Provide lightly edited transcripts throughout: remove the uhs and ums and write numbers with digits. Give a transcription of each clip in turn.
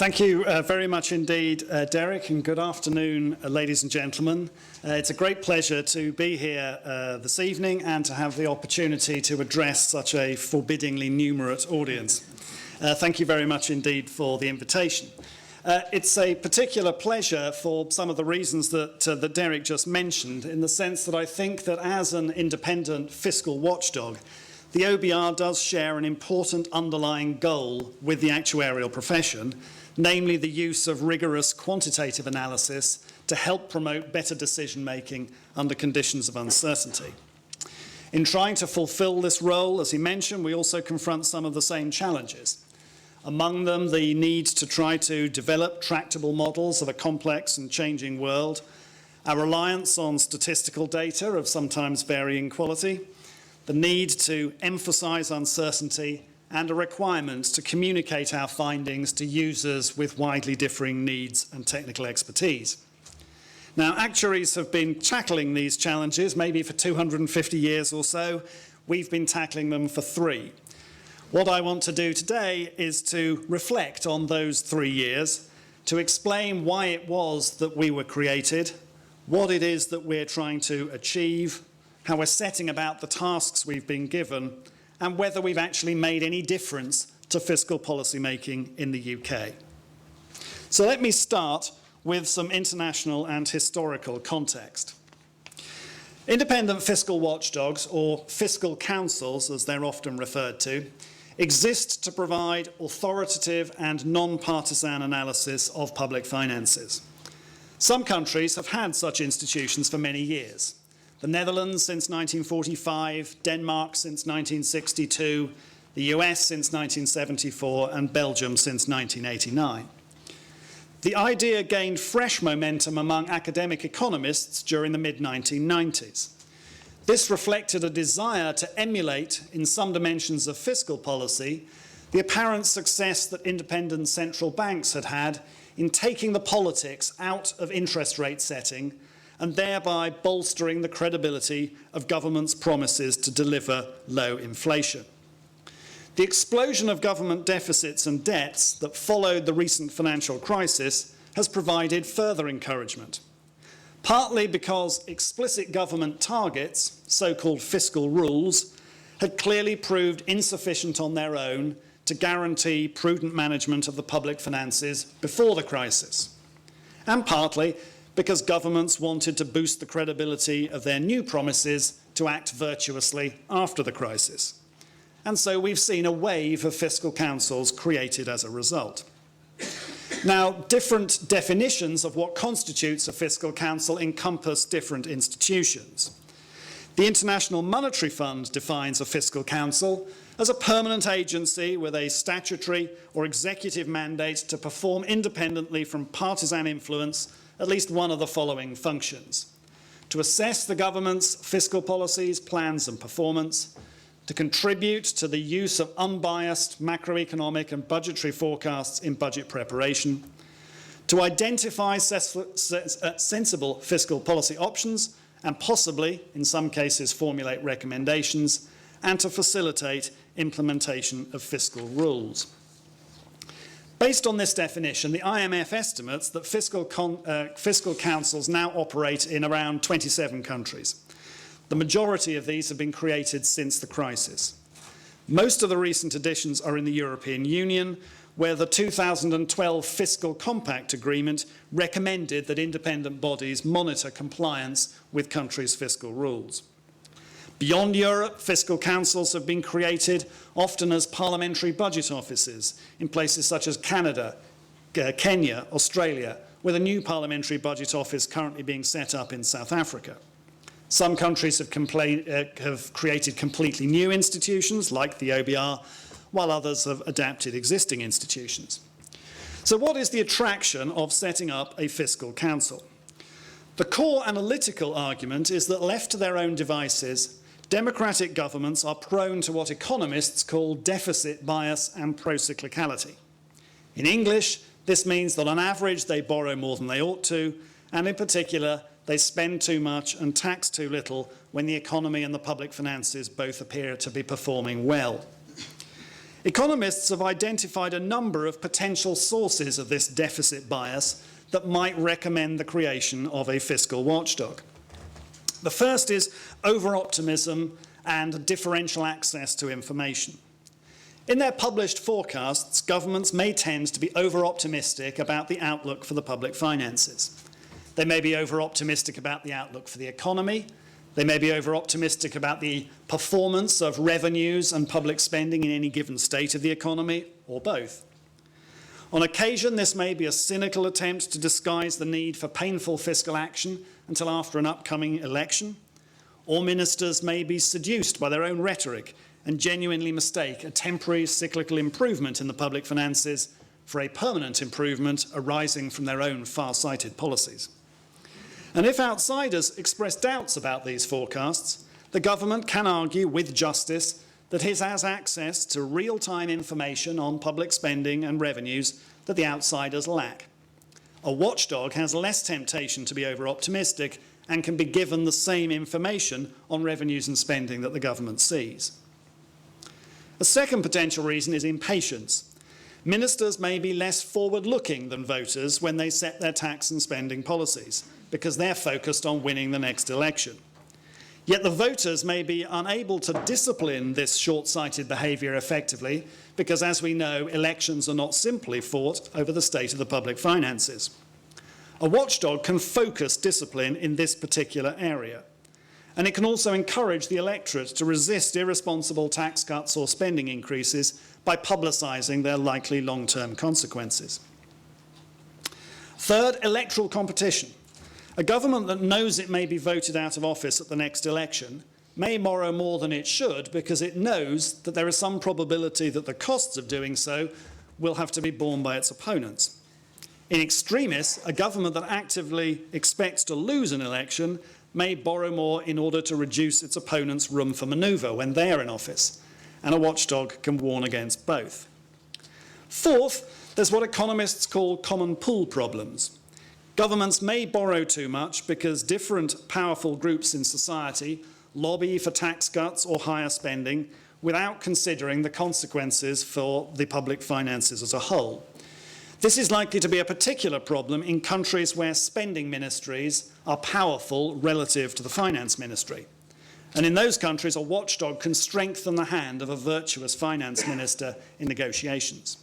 Thank you very much indeed, Derek, and good afternoon, ladies and gentlemen. It's a great pleasure to be here this evening and to have the opportunity to address such a forbiddingly numerate audience. Thank you very much indeed for the invitation. It's a particular pleasure for some of the reasons that Derek just mentioned, in the sense that I think that as an independent fiscal watchdog, the OBR does share an important underlying goal with the actuarial profession, namely the use of rigorous quantitative analysis to help promote better decision-making under conditions of uncertainty. In trying to fulfill this role, as he mentioned, we also confront some of the same challenges. Among them, the need to try to develop tractable models of a complex and changing world, our reliance on statistical data of sometimes varying quality, the need to emphasize uncertainty, and a requirement to communicate our findings to users with widely differing needs and technical expertise. Now, actuaries have been tackling these challenges maybe for 250 years or so. We've been tackling them for 3. What I want to do today is to reflect on those 3 years, to explain why it was that we were created, what it is that we're trying to achieve, how we're setting about the tasks we've been given, and whether we've actually made any difference to fiscal policy making in the UK. So let me start with some international and historical context. Independent fiscal watchdogs, or fiscal councils as they're often referred to, exist to provide authoritative and non-partisan analysis of public finances. Some countries have had such institutions for many years. The Netherlands since 1945, Denmark since 1962, the US since 1974, and Belgium since 1989. The idea gained fresh momentum among academic economists during the mid-1990s. This reflected a desire to emulate, in some dimensions of fiscal policy, the apparent success that independent central banks had had in taking the politics out of interest rate setting and thereby bolstering the credibility of government's promises to deliver low inflation. The explosion of government deficits and debts that followed the recent financial crisis has provided further encouragement, partly because explicit government targets, so-called fiscal rules, had clearly proved insufficient on their own to guarantee prudent management of the public finances before the crisis, and partly because governments wanted to boost the credibility of their new promises to act virtuously after the crisis. And so we've seen a wave of fiscal councils created as a result. Now, different definitions of what constitutes a fiscal council encompass different institutions. The International Monetary Fund defines a fiscal council as a permanent agency with a statutory or executive mandate to perform independently from partisan influence at least one of the following functions: to assess the government's fiscal policies, plans and performance, to contribute to the use of unbiased macroeconomic and budgetary forecasts in budget preparation, to identify sensible fiscal policy options and possibly, in some cases, formulate recommendations, and to facilitate implementation of fiscal rules. Based on this definition, the IMF estimates that fiscal councils now operate in around 27 countries. The majority of these have been created since the crisis. Most of the recent additions are in the European Union, where the 2012 Fiscal Compact Agreement recommended that independent bodies monitor compliance with countries' fiscal rules. Beyond Europe, fiscal councils have been created often as parliamentary budget offices in places such as Canada, Kenya, Australia, with a new parliamentary budget office currently being set up in South Africa. Some countries have created completely new institutions, like the OBR, while others have adapted existing institutions. So what is the attraction of setting up a fiscal council? The core analytical argument is that left to their own devices, democratic governments are prone to what economists call deficit bias and procyclicality. In English, this means that on average they borrow more than they ought to, and in particular, they spend too much and tax too little when the economy and the public finances both appear to be performing well. Economists have identified a number of potential sources of this deficit bias that might recommend the creation of a fiscal watchdog. The first is over-optimism and differential access to information. In their published forecasts, governments may tend to be over-optimistic about the outlook for the public finances. They may be over-optimistic about the outlook for the economy. They may be over-optimistic about the performance of revenues and public spending in any given state of the economy, or both. On occasion, this may be a cynical attempt to disguise the need for painful fiscal action until after an upcoming election, or ministers may be seduced by their own rhetoric and genuinely mistake a temporary cyclical improvement in the public finances for a permanent improvement arising from their own far-sighted policies. And if outsiders express doubts about these forecasts, the government can argue with justice that it has access to real-time information on public spending and revenues that the outsiders lack. A watchdog has less temptation to be over-optimistic and can be given the same information on revenues and spending that the government sees. A second potential reason is impatience. Ministers may be less forward-looking than voters when they set their tax and spending policies, because they're focused on winning the next election. Yet the voters may be unable to discipline this short-sighted behaviour effectively, because as we know, elections are not simply fought over the state of the public finances. A watchdog can focus discipline in this particular area. And it can also encourage the electorate to resist irresponsible tax cuts or spending increases by publicising their likely long-term consequences. Third, electoral competition. A government that knows it may be voted out of office at the next election may borrow more than it should because it knows that there is some probability that the costs of doing so will have to be borne by its opponents. In extremis, a government that actively expects to lose an election may borrow more in order to reduce its opponents' room for manoeuvre when they are in office, and a watchdog can warn against both. Fourth, there's what economists call common pool problems. Governments may borrow too much because different powerful groups in society lobby for tax cuts or higher spending without considering the consequences for the public finances as a whole. This is likely to be a particular problem in countries where spending ministries are powerful relative to the finance ministry. And in those countries, a watchdog can strengthen the hand of a virtuous finance minister in negotiations.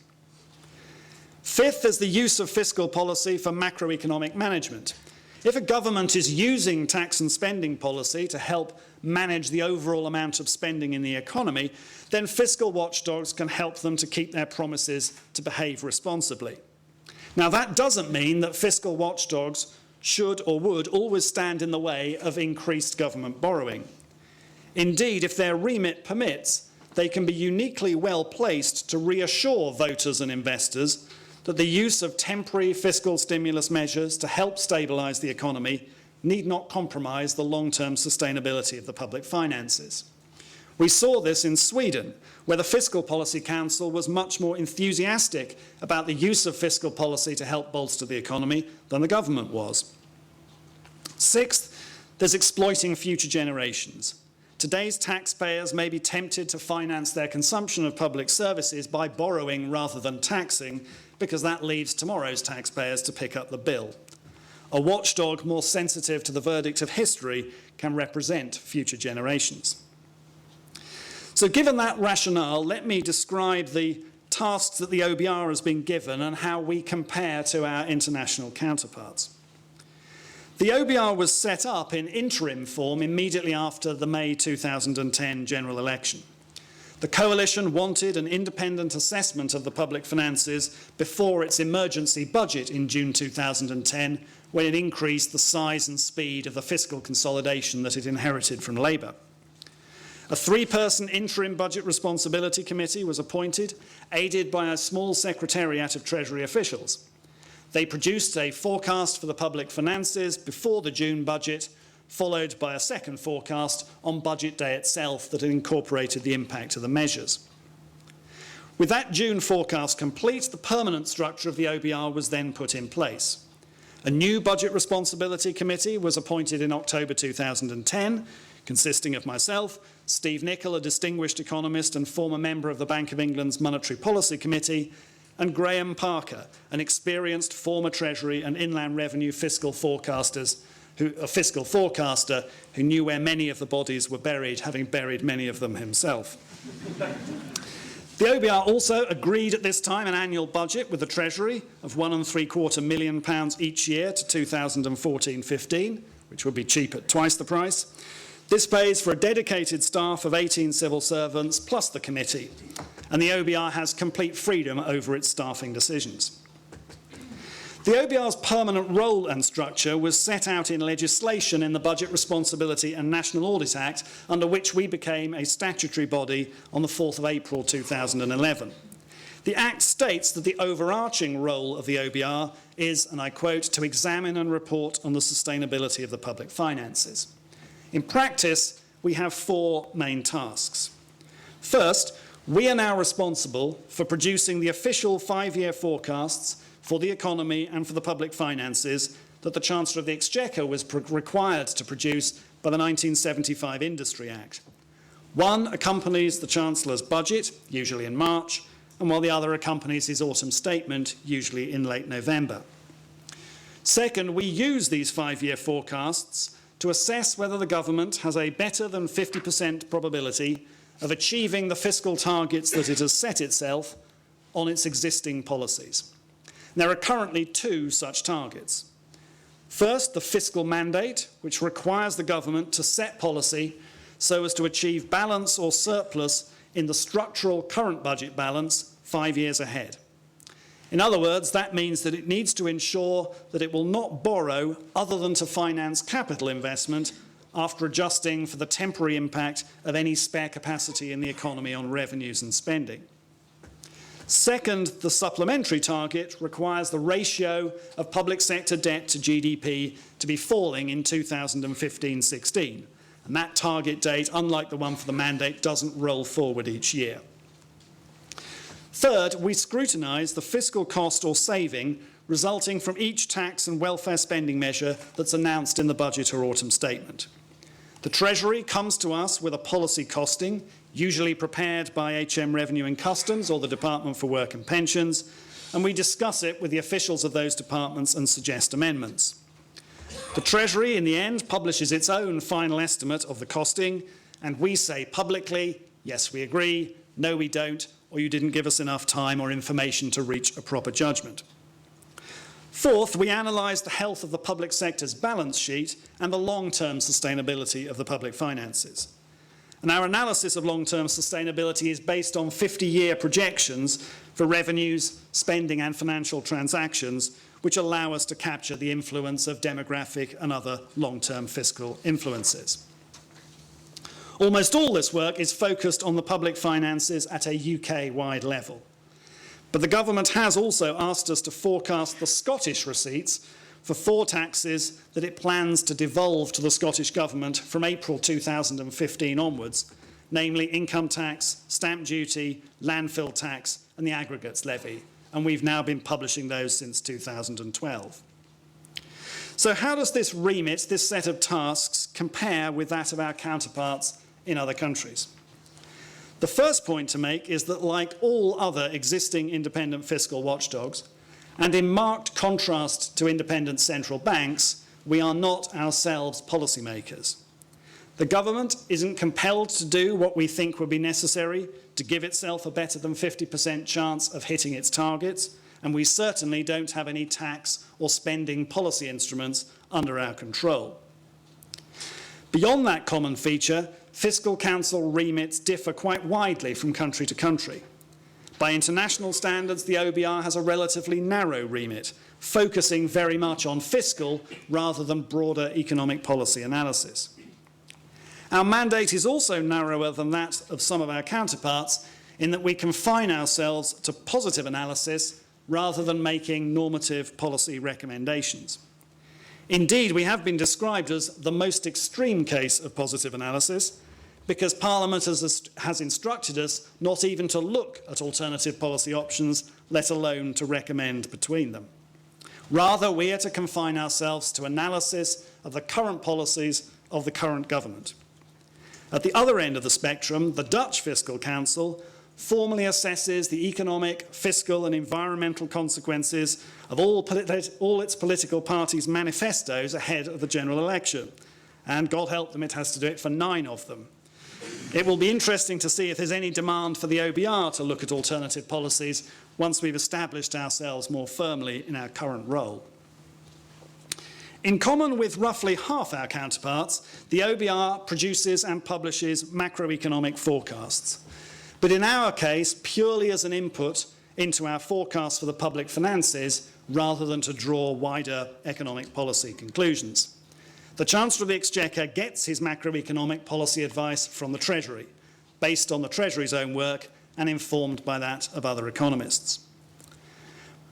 Fifth is the use of fiscal policy for macroeconomic management. If a government is using tax and spending policy to help manage the overall amount of spending in the economy, then fiscal watchdogs can help them to keep their promises to behave responsibly. Now, that doesn't mean that fiscal watchdogs should or would always stand in the way of increased government borrowing. Indeed, if their remit permits, they can be uniquely well placed to reassure voters and investors that the use of temporary fiscal stimulus measures to help stabilise the economy need not compromise the long-term sustainability of the public finances. We saw this in Sweden, where the Fiscal Policy Council was much more enthusiastic about the use of fiscal policy to help bolster the economy than the government was. Sixth, there's exploiting future generations. Today's taxpayers may be tempted to finance their consumption of public services by borrowing rather than taxing, because that leaves tomorrow's taxpayers to pick up the bill. A watchdog more sensitive to the verdict of history can represent future generations. So given that rationale, let me describe the tasks that the OBR has been given and how we compare to our international counterparts. The OBR was set up in interim form immediately after the May 2010 general election. The coalition wanted an independent assessment of the public finances before its emergency budget in June 2010, when it increased the size and speed of the fiscal consolidation that it inherited from Labour. A three-person interim budget responsibility committee was appointed, aided by a small secretariat of Treasury officials. They produced a forecast for the public finances before the June budget, followed by a second forecast on budget day itself that incorporated the impact of the measures. With that June forecast complete, the permanent structure of the OBR was then put in place. A new budget responsibility committee was appointed in October 2010, consisting of myself, Steve Nicol, a distinguished economist and former member of the Bank of England's Monetary Policy Committee, and Graham Parker, an experienced former Treasury and Inland Revenue fiscal forecaster who knew where many of the bodies were buried, having buried many of them himself. The OBR also agreed at this time an annual budget with the Treasury of £1.75 million each year to 2014-15, which would be cheap at twice the price. This pays for a dedicated staff of 18 civil servants plus the committee, and the OBR has complete freedom over its staffing decisions. The OBR's permanent role and structure was set out in legislation in the Budget Responsibility and National Audit Act, under which we became a statutory body on the 4th of April 2011. The Act states that the overarching role of the OBR is, and I quote, to examine and report on the sustainability of the public finances. In practice, we have four main tasks. First, we are now responsible for producing the official 5-year forecasts for the economy and for the public finances that the Chancellor of the Exchequer was required to produce by the 1975 Industry Act. One accompanies the Chancellor's budget, usually in March, and while the other accompanies his autumn statement, usually in late November. Second, we use these 5-year forecasts to assess whether the government has a better than 50% probability of achieving the fiscal targets that it has set itself on its existing policies. There are currently two such targets. First, the fiscal mandate, which requires the government to set policy so as to achieve balance or surplus in the structural current budget balance 5 years ahead. In other words, that means that it needs to ensure that it will not borrow other than to finance capital investment after adjusting for the temporary impact of any spare capacity in the economy on revenues and spending. Second, the supplementary target requires the ratio of public sector debt to GDP to be falling in 2015-16. And that target date, unlike the one for the mandate, doesn't roll forward each year. Third, we scrutinise the fiscal cost or saving resulting from each tax and welfare spending measure that's announced in the budget or autumn statement. The Treasury comes to us with a policy costing, usually prepared by HM Revenue and Customs or the Department for Work and Pensions, and we discuss it with the officials of those departments and suggest amendments. The Treasury, in the end, publishes its own final estimate of the costing, and we say publicly, yes, we agree, no, we don't, or you didn't give us enough time or information to reach a proper judgment. Fourth, we analyse the health of the public sector's balance sheet and the long-term sustainability of the public finances. And our analysis of long-term sustainability is based on 50-year projections for revenues, spending and financial transactions, which allow us to capture the influence of demographic and other long-term fiscal influences. Almost all this work is focused on the public finances at a UK-wide level. But the government has also asked us to forecast the Scottish receipts for 4 taxes that it plans to devolve to the Scottish Government from April 2015 onwards, namely income tax, stamp duty, landfill tax and the aggregates levy. And we've now been publishing those since 2012. So how does this remit, this set of tasks, compare with that of our counterparts in other countries? The first point to make is that, like all other existing independent fiscal watchdogs, and in marked contrast to independent central banks, we are not ourselves policymakers. The government isn't compelled to do what we think would be necessary to give itself a better than 50% chance of hitting its targets, and we certainly don't have any tax or spending policy instruments under our control. Beyond that common feature, Fiscal Council remits differ quite widely from country to country. By international standards, the OBR has a relatively narrow remit, focusing very much on fiscal rather than broader economic policy analysis. Our mandate is also narrower than that of some of our counterparts in that we confine ourselves to positive analysis rather than making normative policy recommendations. Indeed, we have been described as the most extreme case of positive analysis because Parliament has instructed us not even to look at alternative policy options, let alone to recommend between them. Rather, we are to confine ourselves to analysis of the current policies of the current government. At the other end of the spectrum, the Dutch Fiscal Council formally assesses the economic, fiscal and environmental consequences of all its political parties' manifestos ahead of the general election. And God help them, it has to do it for 9 of them. It will be interesting to see if there's any demand for the OBR to look at alternative policies once we've established ourselves more firmly in our current role. In common with roughly half our counterparts, the OBR produces and publishes macroeconomic forecasts. But in our case, purely as an input into our forecast for the public finances, rather than to draw wider economic policy conclusions. The Chancellor of the Exchequer gets his macroeconomic policy advice from the Treasury, based on the Treasury's own work and informed by that of other economists.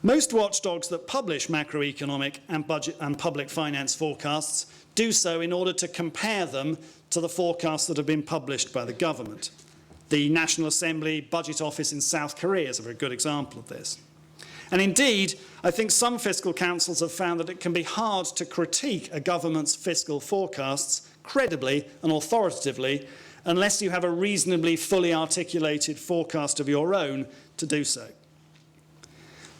Most watchdogs that publish macroeconomic and budget and public finance forecasts do so in order to compare them to the forecasts that have been published by the government. The National Assembly Budget Office in South Korea is a very good example of this. And indeed, I think some fiscal councils have found that it can be hard to critique a government's fiscal forecasts credibly and authoritatively unless you have a reasonably fully articulated forecast of your own to do so.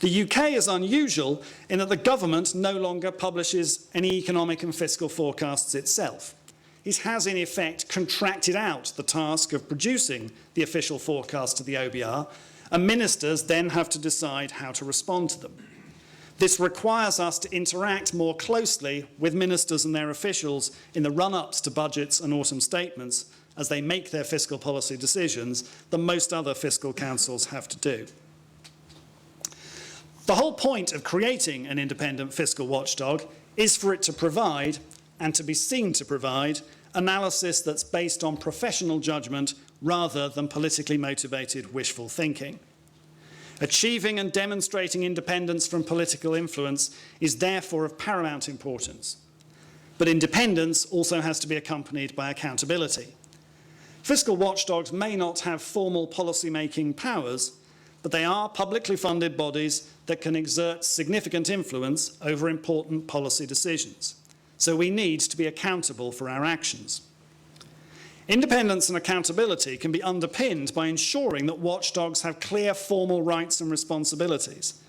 The UK is unusual in that the government no longer publishes any economic and fiscal forecasts itself. It has in effect contracted out the task of producing the official forecast to the OBR, and ministers then have to decide how to respond to them. This requires us to interact more closely with ministers and their officials in the run-ups to budgets and autumn statements as they make their fiscal policy decisions than most other fiscal councils have to do. The whole point of creating an independent fiscal watchdog is for it to provide, and to be seen to provide, analysis that's based on professional judgment rather than politically motivated wishful thinking. Achieving and demonstrating independence from political influence is therefore of paramount importance. But independence also has to be accompanied by accountability. Fiscal watchdogs may not have formal policy-making powers, but they are publicly funded bodies that can exert significant influence over important policy decisions. So we need to be accountable for our actions. Independence and accountability can be underpinned by ensuring that watchdogs have clear formal rights and responsibilities.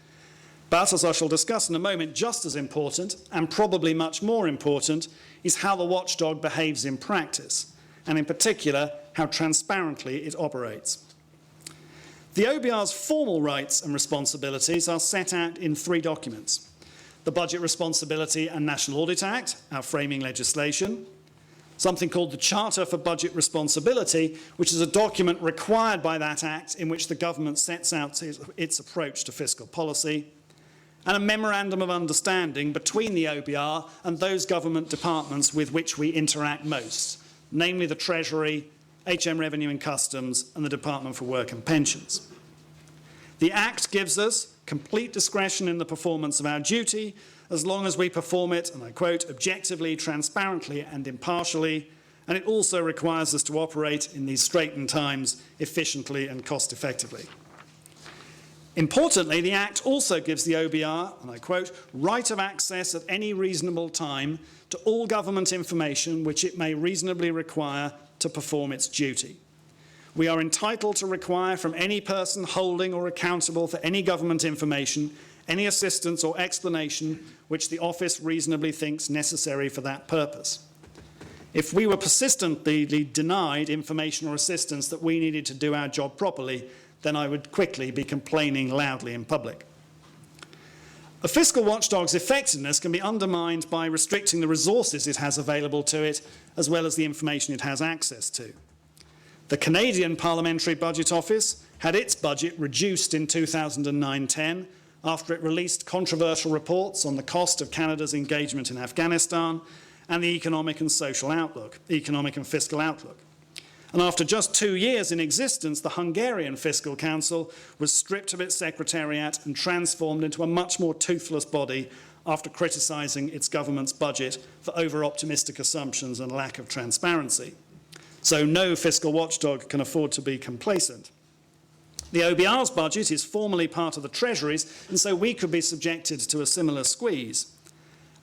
But, as I shall discuss in a moment, just as important, and probably much more important, is how the watchdog behaves in practice, and in particular, how transparently it operates. The OBR's formal rights and responsibilities are set out in 3 documents: the Budget Responsibility and National Audit Act, our framing legislation, something called the Charter for Budget Responsibility, which is a document required by that Act in which the government sets out its approach to fiscal policy, and a Memorandum of Understanding between the OBR and those government departments with which we interact most, namely the Treasury, HM Revenue and Customs, and the Department for Work and Pensions. The Act gives us complete discretion in the performance of our duty, as long as we perform it, and I quote, objectively, transparently and impartially, and it also requires us to operate in these straitened times efficiently and cost-effectively. Importantly, the Act also gives the OBR, and I quote, right of access at any reasonable time to all government information which it may reasonably require to perform its duty. We are entitled to require from any person holding or accountable for any government information any assistance or explanation which the office reasonably thinks necessary for that purpose. If we were persistently denied information or assistance that we needed to do our job properly, then I would quickly be complaining loudly in public. A fiscal watchdog's effectiveness can be undermined by restricting the resources it has available to it, as well as the information it has access to. The Canadian Parliamentary Budget Office had its budget reduced in 2009-10 after it released controversial reports on the cost of Canada's engagement in Afghanistan and the economic and fiscal outlook. And after just 2 years in existence, the Hungarian Fiscal Council was stripped of its secretariat and transformed into a much more toothless body after criticising its government's budget for over-optimistic assumptions and lack of transparency. So no fiscal watchdog can afford to be complacent. The OBR's budget is formally part of the Treasury's, and so we could be subjected to a similar squeeze.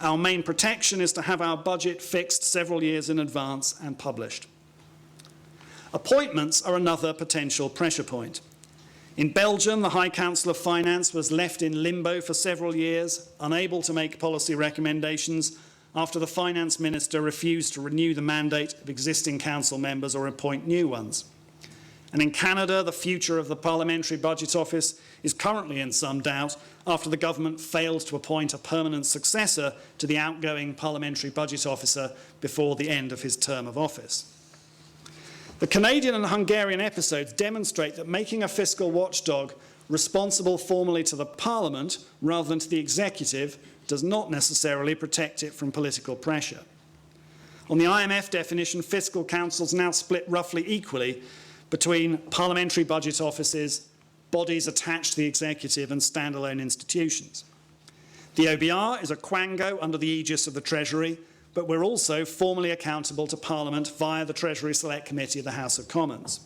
Our main protection is to have our budget fixed several years in advance and published. Appointments are another potential pressure point. In Belgium, the High Council of Finance was left in limbo for several years, unable to make policy recommendations after the finance minister refused to renew the mandate of existing council members or appoint new ones. And in Canada, the future of the Parliamentary Budget Office is currently in some doubt after the government failed to appoint a permanent successor to the outgoing Parliamentary Budget Officer before the end of his term of office. The Canadian and Hungarian episodes demonstrate that making a fiscal watchdog responsible formally to the Parliament rather than to the executive does not necessarily protect it from political pressure. On the IMF definition, fiscal councils now split roughly equally between parliamentary budget offices, bodies attached to the executive and standalone institutions. The OBR is a quango under the aegis of the Treasury, but we're also formally accountable to Parliament via the Treasury Select Committee of the House of Commons.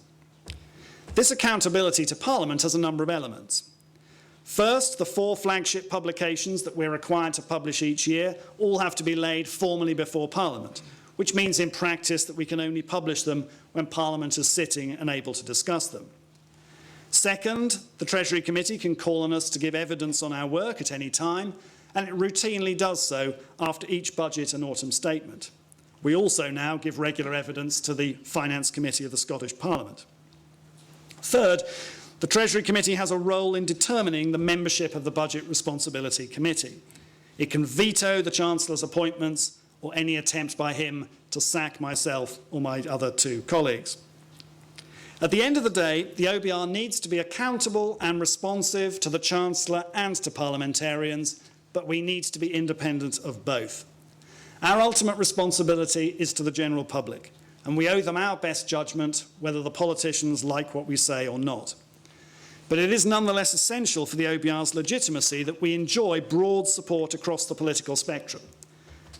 This accountability to Parliament has a number of elements. First, the 4 flagship publications that we're required to publish each year all have to be laid formally before Parliament, which means in practice that we can only publish them when Parliament is sitting and able to discuss them. Second, the Treasury Committee can call on us to give evidence on our work at any time, and it routinely does so after each budget and autumn statement. We also now give regular evidence to the Finance Committee of the Scottish Parliament. Third, the Treasury Committee has a role in determining the membership of the Budget Responsibility Committee. It can veto the Chancellor's appointments or any attempt by him to sack myself or my other 2 colleagues. At the end of the day, the OBR needs to be accountable and responsive to the Chancellor and to parliamentarians, but we need to be independent of both. Our ultimate responsibility is to the general public, and we owe them our best judgment, whether the politicians like what we say or not. But it is nonetheless essential for the OBR's legitimacy that we enjoy broad support across the political spectrum.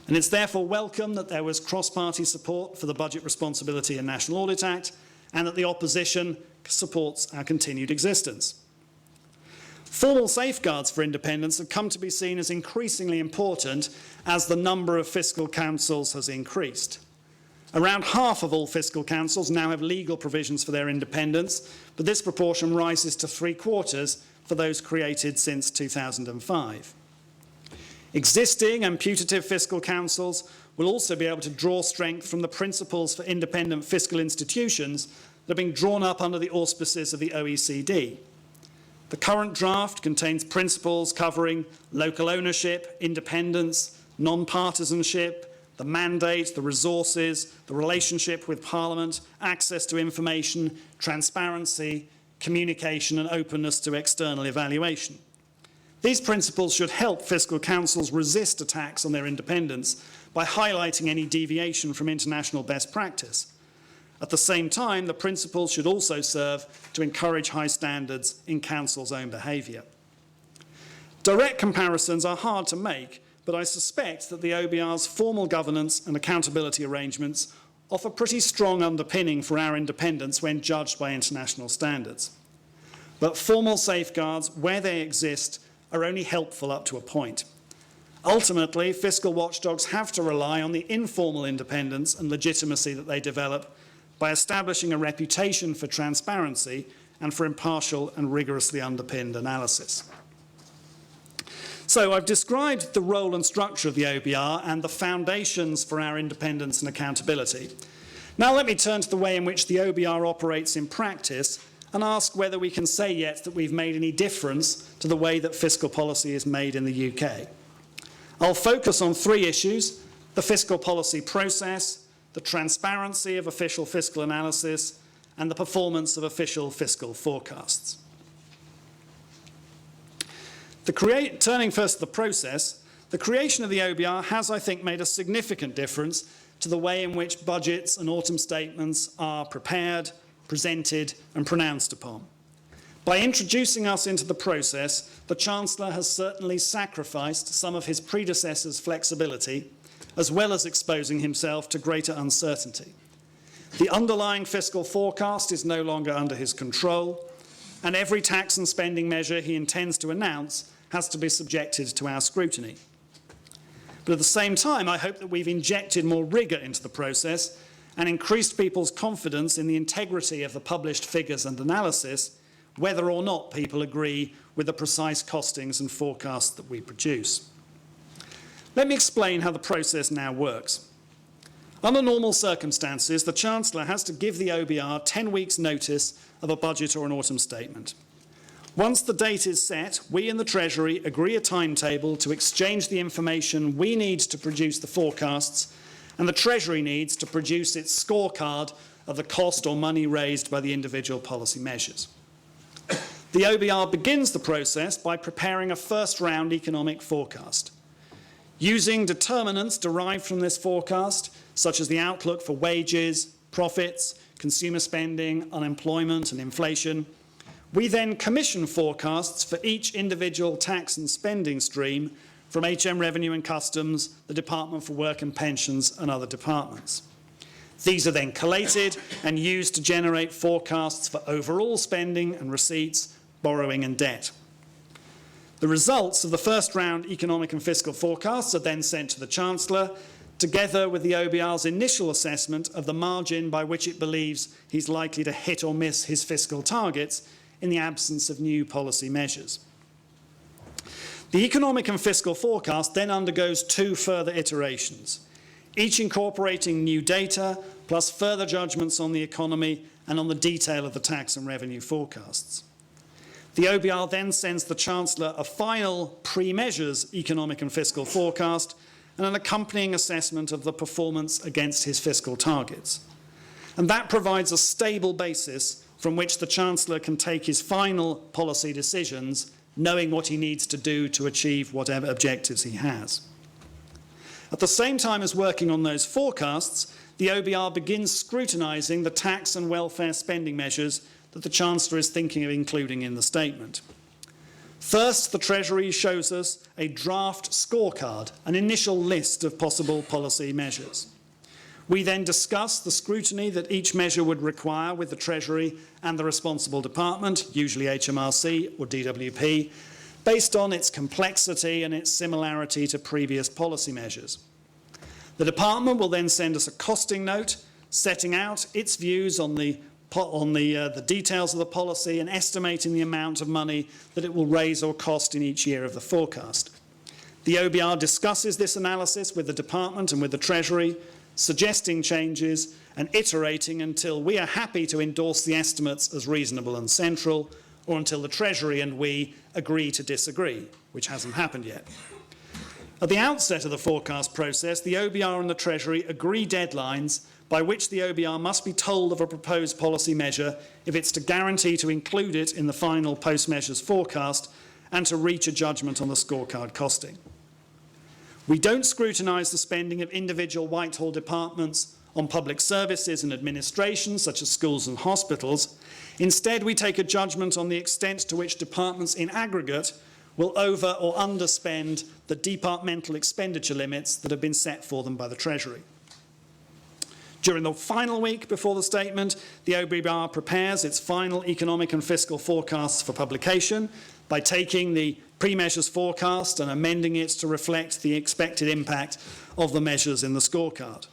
And it's therefore welcome that there was cross-party support for the Budget Responsibility and National Audit Act, and that the opposition supports our continued existence. Formal safeguards for independence have come to be seen as increasingly important as the number of fiscal councils has increased. Around half of all fiscal councils now have legal provisions for their independence, but this proportion rises to 3/4 for those created since 2005. Existing and putative fiscal councils will also be able to draw strength from the principles for independent fiscal institutions that are being drawn up under the auspices of the OECD. The current draft contains principles covering local ownership, independence, non-partisanship, the mandate, the resources, the relationship with Parliament, access to information, transparency, communication and openness to external evaluation. These principles should help fiscal councils resist attacks on their independence by highlighting any deviation from international best practice. At the same time, the principles should also serve to encourage high standards in councils' own behaviour. Direct comparisons are hard to make, but I suspect that the OBR's formal governance and accountability arrangements offer pretty strong underpinning for our independence when judged by international standards. But formal safeguards, where they exist, are only helpful up to a point. Ultimately, fiscal watchdogs have to rely on the informal independence and legitimacy that they develop by establishing a reputation for transparency and for impartial and rigorously underpinned analysis. So I've described the role and structure of the OBR and the foundations for our independence and accountability. Now let me turn to the way in which the OBR operates in practice and ask whether we can say yet that we've made any difference to the way that fiscal policy is made in the UK. I'll focus on 3 issues: the fiscal policy process, the transparency of official fiscal analysis, and the performance of official fiscal forecasts. Turning first to the process, the creation of the OBR has, I think, made a significant difference to the way in which budgets and autumn statements are prepared, presented and pronounced upon. By introducing us into the process, the Chancellor has certainly sacrificed some of his predecessors' flexibility, as well as exposing himself to greater uncertainty. The underlying fiscal forecast is no longer under his control, and every tax and spending measure he intends to announce has to be subjected to our scrutiny. But at the same time, I hope that we've injected more rigour into the process and increased people's confidence in the integrity of the published figures and analysis, whether or not people agree with the precise costings and forecasts that we produce. Let me explain how the process now works. Under normal circumstances, the Chancellor has to give the OBR 10 weeks' notice of a budget or an autumn statement. Once the date is set, we in the Treasury agree a timetable to exchange the information we need to produce the forecasts, and the Treasury needs to produce its scorecard of the cost or money raised by the individual policy measures. The OBR begins the process by preparing a first-round economic forecast. Using determinants derived from this forecast, such as the outlook for wages, profits, consumer spending, unemployment and inflation, we then commission forecasts for each individual tax and spending stream from HM Revenue and Customs, the Department for Work and Pensions and other departments. These are then collated and used to generate forecasts for overall spending and receipts, borrowing and debt. The results of the first round economic and fiscal forecasts are then sent to the Chancellor, together with the OBR's initial assessment of the margin by which it believes he's likely to hit or miss his fiscal targets in the absence of new policy measures. The economic and fiscal forecast then undergoes 2 further iterations, each incorporating new data, plus further judgments on the economy and on the detail of the tax and revenue forecasts. The OBR then sends the Chancellor a final pre-measures economic and fiscal forecast and an accompanying assessment of the performance against his fiscal targets. And that provides a stable basis from which the Chancellor can take his final policy decisions, knowing what he needs to do to achieve whatever objectives he has. At the same time as working on those forecasts, the OBR begins scrutinising the tax and welfare spending measures that the Chancellor is thinking of including in the statement. First, the Treasury shows us a draft scorecard, an initial list of possible policy measures. We then discuss the scrutiny that each measure would require with the Treasury and the responsible department, usually HMRC or DWP, based on its complexity and its similarity to previous policy measures. The department will then send us a costing note setting out its views on the details of the policy and estimating the amount of money that it will raise or cost in each year of the forecast. The OBR discusses this analysis with the department and with the Treasury, suggesting changes and iterating until we are happy to endorse the estimates as reasonable and central, or until the Treasury and we agree to disagree, which hasn't happened yet. At the outset of the forecast process, the OBR and the Treasury agree deadlines by which the OBR must be told of a proposed policy measure if it's to guarantee to include it in the final post-measures forecast and to reach a judgment on the scorecard costing. We don't scrutinise the spending of individual Whitehall departments on public services and administration, such as schools and hospitals. Instead, we take a judgment on the extent to which departments in aggregate will over or underspend the departmental expenditure limits that have been set for them by the Treasury. During the final week before the statement, the OBR prepares its final economic and fiscal forecasts for publication by taking the pre-measures forecast and amending it to reflect the expected impact of the measures in the scorecard.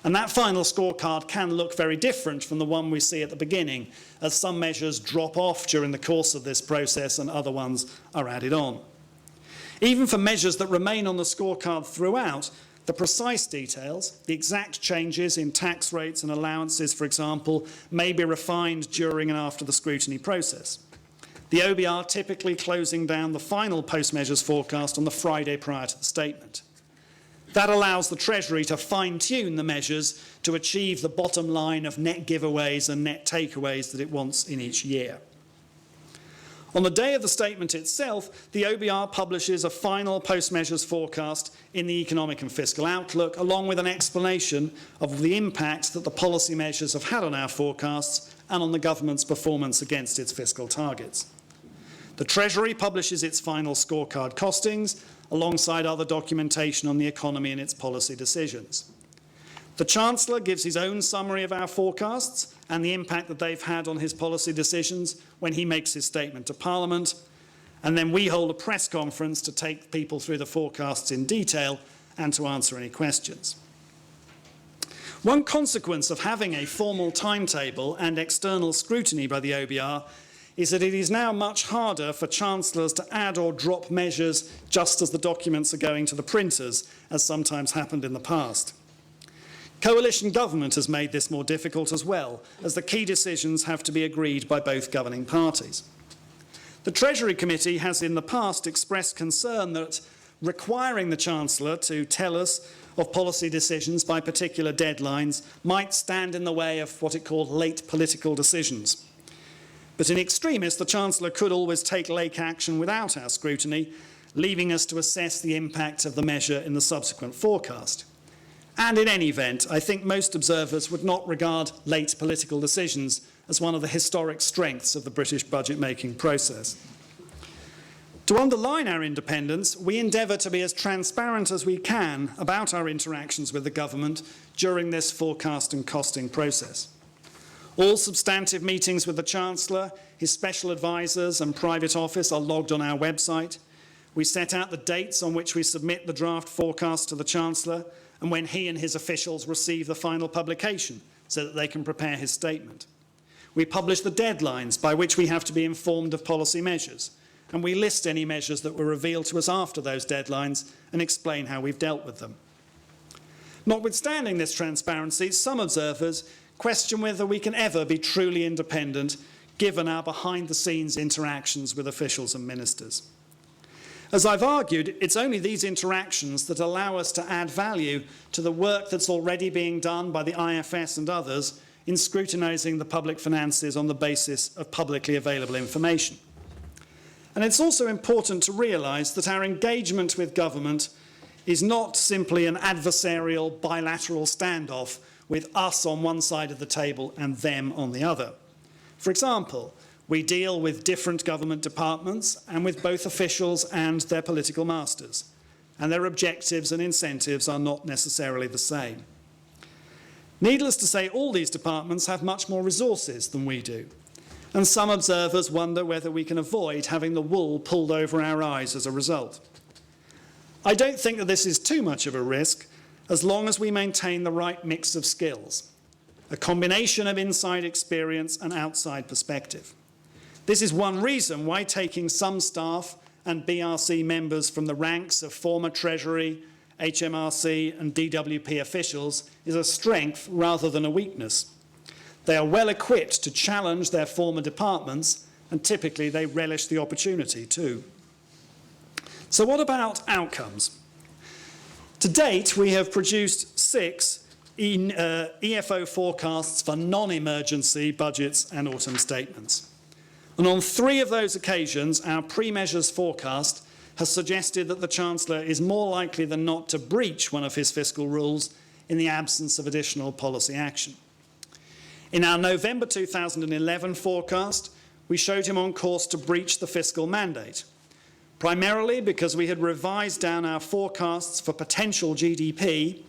And that final scorecard can look very different from the one we see at the beginning, as some measures drop off during the course of this process and other ones are added on. Even for measures that remain on the scorecard throughout, the precise details, the exact changes in tax rates and allowances, for example, may be refined during and after the scrutiny process. The OBR typically closing down the final post-measures forecast on the Friday prior to the statement. That allows the Treasury to fine-tune the measures to achieve the bottom line of net giveaways and net takeaways that it wants in each year. On the day of the statement itself, the OBR publishes a final post-measures forecast in the Economic and Fiscal Outlook, along with an explanation of the impact that the policy measures have had on our forecasts and on the government's performance against its fiscal targets. The Treasury publishes its final scorecard costings, alongside other documentation on the economy and its policy decisions. The Chancellor gives his own summary of our forecasts and the impact that they've had on his policy decisions when he makes his statement to Parliament, and then we hold a press conference to take people through the forecasts in detail and to answer any questions. One consequence of having a formal timetable and external scrutiny by the OBR is that it is now much harder for chancellors to add or drop measures just as the documents are going to the printers, as sometimes happened in the past. Coalition government has made this more difficult as well, as the key decisions have to be agreed by both governing parties. The Treasury Committee has in the past expressed concern that requiring the Chancellor to tell us of policy decisions by particular deadlines might stand in the way of what it called late political decisions. But in extremis, the Chancellor could always take late action without our scrutiny, leaving us to assess the impact of the measure in the subsequent forecast. And in any event, I think most observers would not regard late political decisions as one of the historic strengths of the British budget-making process. To underline our independence, we endeavour to be as transparent as we can about our interactions with the government during this forecast and costing process. All substantive meetings with the Chancellor, his special advisers and private office are logged on our website. We set out the dates on which we submit the draft forecast to the Chancellor and when he and his officials receive the final publication so that they can prepare his statement. We publish the deadlines by which we have to be informed of policy measures, and we list any measures that were revealed to us after those deadlines and explain how we've dealt with them. Notwithstanding this transparency, some observers question whether we can ever be truly independent given our behind-the-scenes interactions with officials and ministers. As I've argued, it's only these interactions that allow us to add value to the work that's already being done by the IFS and others in scrutinising the public finances on the basis of publicly available information. And it's also important to realise that our engagement with government is not simply an adversarial bilateral standoff with us on one side of the table and them on the other. For example, we deal with different government departments and with both officials and their political masters, and their objectives and incentives are not necessarily the same. Needless to say, all these departments have much more resources than we do, and some observers wonder whether we can avoid having the wool pulled over our eyes as a result. I don't think that this is too much of a risk as long as we maintain the right mix of skills, a combination of inside experience and outside perspective. This is one reason why taking some staff and BRC members from the ranks of former Treasury, HMRC and DWP officials is a strength rather than a weakness. They are well equipped to challenge their former departments, and typically they relish the opportunity too. So what about outcomes? To date, we have produced 6 EFO forecasts for non-emergency budgets and autumn statements. And on 3 of those occasions, our pre-measures forecast has suggested that the Chancellor is more likely than not to breach one of his fiscal rules in the absence of additional policy action. In our November 2011 forecast, we showed him on course to breach the fiscal mandate, primarily because we had revised down our forecasts for potential GDP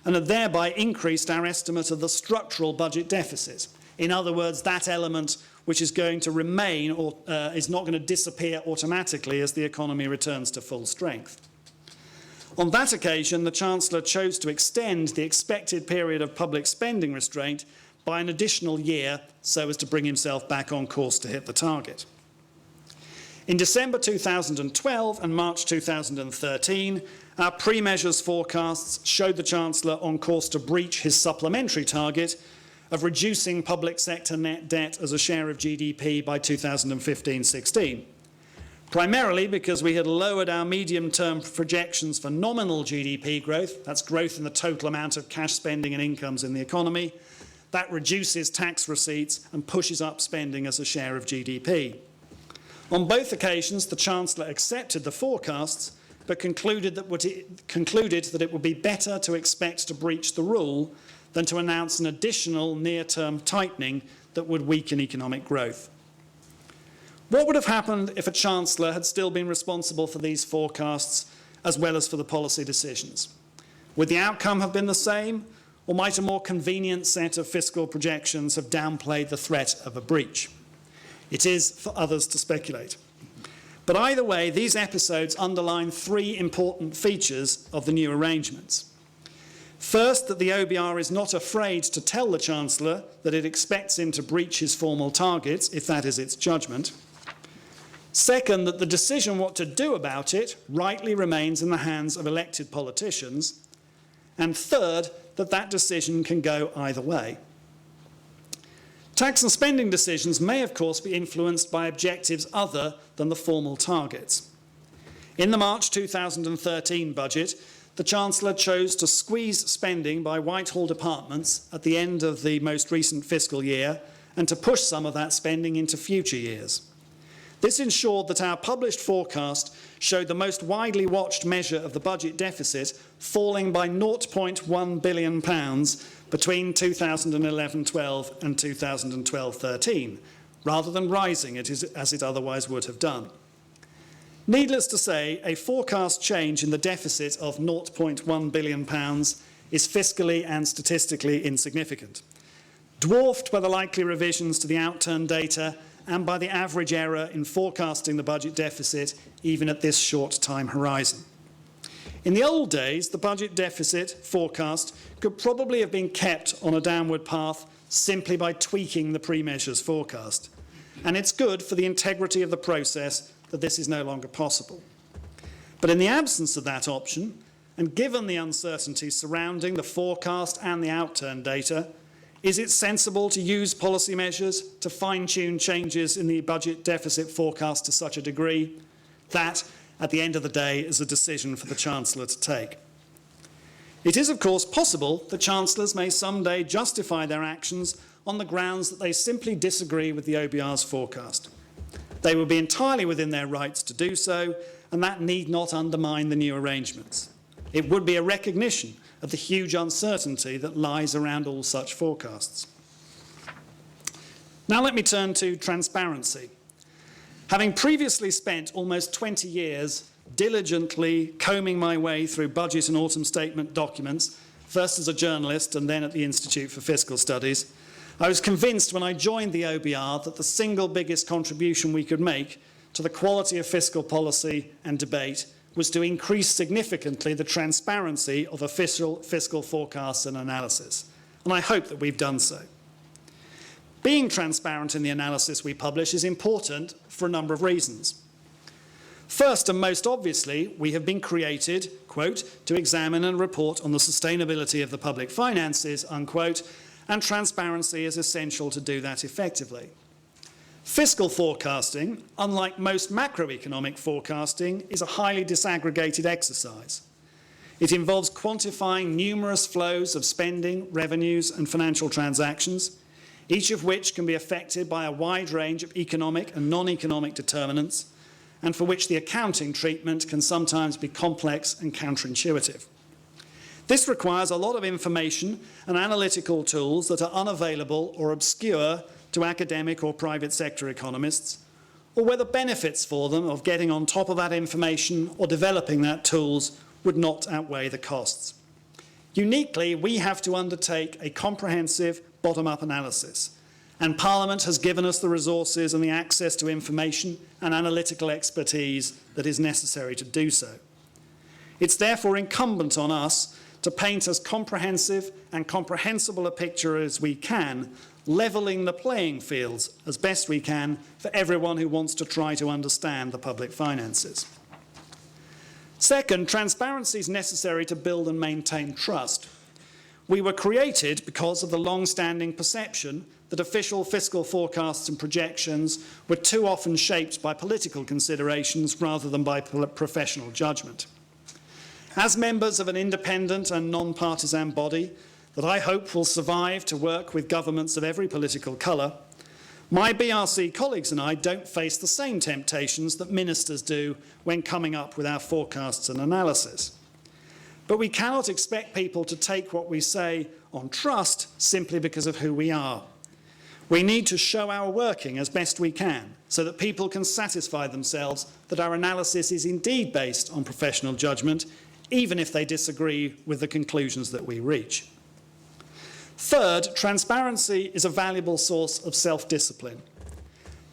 and had thereby increased our estimate of the structural budget deficit. In other words, that element which is going to remain or is not going to disappear automatically as the economy returns to full strength. On that occasion, the Chancellor chose to extend the expected period of public spending restraint by an additional year so as to bring himself back on course to hit the target. In December 2012 and March 2013, our pre-measures forecasts showed the Chancellor on course to breach his supplementary target of reducing public sector net debt as a share of GDP by 2015-16, primarily because we had lowered our medium-term projections for nominal GDP growth, that's growth in the total amount of cash spending and incomes in the economy. That reduces tax receipts and pushes up spending as a share of GDP. On both occasions, the Chancellor accepted the forecasts, but concluded that it would be better to expect to breach the rule than to announce an additional near-term tightening that would weaken economic growth. What would have happened if a Chancellor had still been responsible for these forecasts as well as for the policy decisions? Would the outcome have been the same, or might a more convenient set of fiscal projections have downplayed the threat of a breach? It is for others to speculate. But either way, these episodes underline 3 important features of the new arrangements. First, that the OBR is not afraid to tell the Chancellor that it expects him to breach his formal targets, if that is its judgment. Second, that the decision what to do about it rightly remains in the hands of elected politicians. And third, that that decision can go either way. Tax and spending decisions may, of course, be influenced by objectives other than the formal targets. In the March 2013 budget, the Chancellor chose to squeeze spending by Whitehall departments at the end of the most recent fiscal year and to push some of that spending into future years. This ensured that our published forecast showed the most widely watched measure of the budget deficit falling by £0.1 billion between 2011-12 and 2012-13, rather than rising as it otherwise would have done. Needless to say, a forecast change in the deficit of £0.1 billion is fiscally and statistically insignificant, dwarfed by the likely revisions to the outturn data and by the average error in forecasting the budget deficit even at this short time horizon. In the old days, the budget deficit forecast could probably have been kept on a downward path simply by tweaking the pre-measures forecast. And it's good for the integrity of the process that this is no longer possible. But in the absence of that option, and given the uncertainty surrounding the forecast and the outturn data, is it sensible to use policy measures to fine-tune changes in the budget deficit forecast to such a degree? That, at the end of the day, is a decision for the Chancellor to take. It is, of course, possible that Chancellors may someday justify their actions on the grounds that they simply disagree with the OBR's forecast. They will be entirely within their rights to do so, and that need not undermine the new arrangements. It would be a recognition of the huge uncertainty that lies around all such forecasts. Now let me turn to transparency. Having previously spent almost 20 years diligently combing my way through budget and autumn statement documents, first as a journalist and then at the Institute for Fiscal Studies, I was convinced when I joined the OBR that the single biggest contribution we could make to the quality of fiscal policy and debate was to increase significantly the transparency of official fiscal forecasts and analysis. And I hope that we've done so. Being transparent in the analysis we publish is important for a number of reasons. First and most obviously, we have been created, quote, to examine and report on the sustainability of the public finances, unquote, and transparency is essential to do that effectively. Fiscal forecasting, unlike most macroeconomic forecasting, is a highly disaggregated exercise. It involves quantifying numerous flows of spending, revenues, and financial transactions, each of which can be affected by a wide range of economic and non-economic determinants, and for which the accounting treatment can sometimes be complex and counterintuitive. This requires a lot of information and analytical tools that are unavailable or obscure to academic or private sector economists, or where the benefits for them of getting on top of that information or developing that tools would not outweigh the costs. Uniquely, we have to undertake a comprehensive bottom-up analysis, and Parliament has given us the resources and the access to information and analytical expertise that is necessary to do so. It's therefore incumbent on us to paint as comprehensive and comprehensible a picture as we can, levelling the playing fields as best we can for everyone who wants to try to understand the public finances. Second, transparency is necessary to build and maintain trust. We were created because of the long-standing perception that official fiscal forecasts and projections were too often shaped by political considerations rather than by professional judgment. As members of an independent and non-partisan body that I hope will survive to work with governments of every political colour, my BRC colleagues and I don't face the same temptations that ministers do when coming up with our forecasts and analysis. But we cannot expect people to take what we say on trust simply because of who we are. We need to show our working as best we can so that people can satisfy themselves that our analysis is indeed based on professional judgment, even if they disagree with the conclusions that we reach. Third, transparency is a valuable source of self-discipline.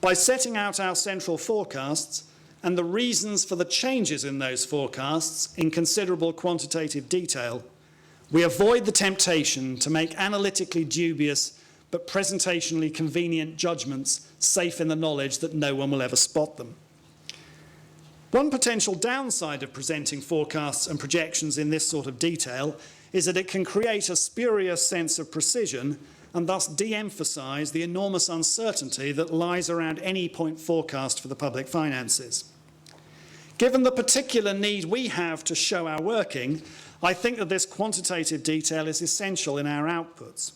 By setting out our central forecasts and the reasons for the changes in those forecasts in considerable quantitative detail, We avoid the temptation to make analytically dubious but presentationally convenient judgments safe in the knowledge that no one will ever spot them. One potential downside of presenting forecasts and projections in this sort of detail is that it can create a spurious sense of precision and thus de-emphasise the enormous uncertainty that lies around any point forecast for the public finances. Given the particular need we have to show our working, I think that this quantitative detail is essential in our outputs.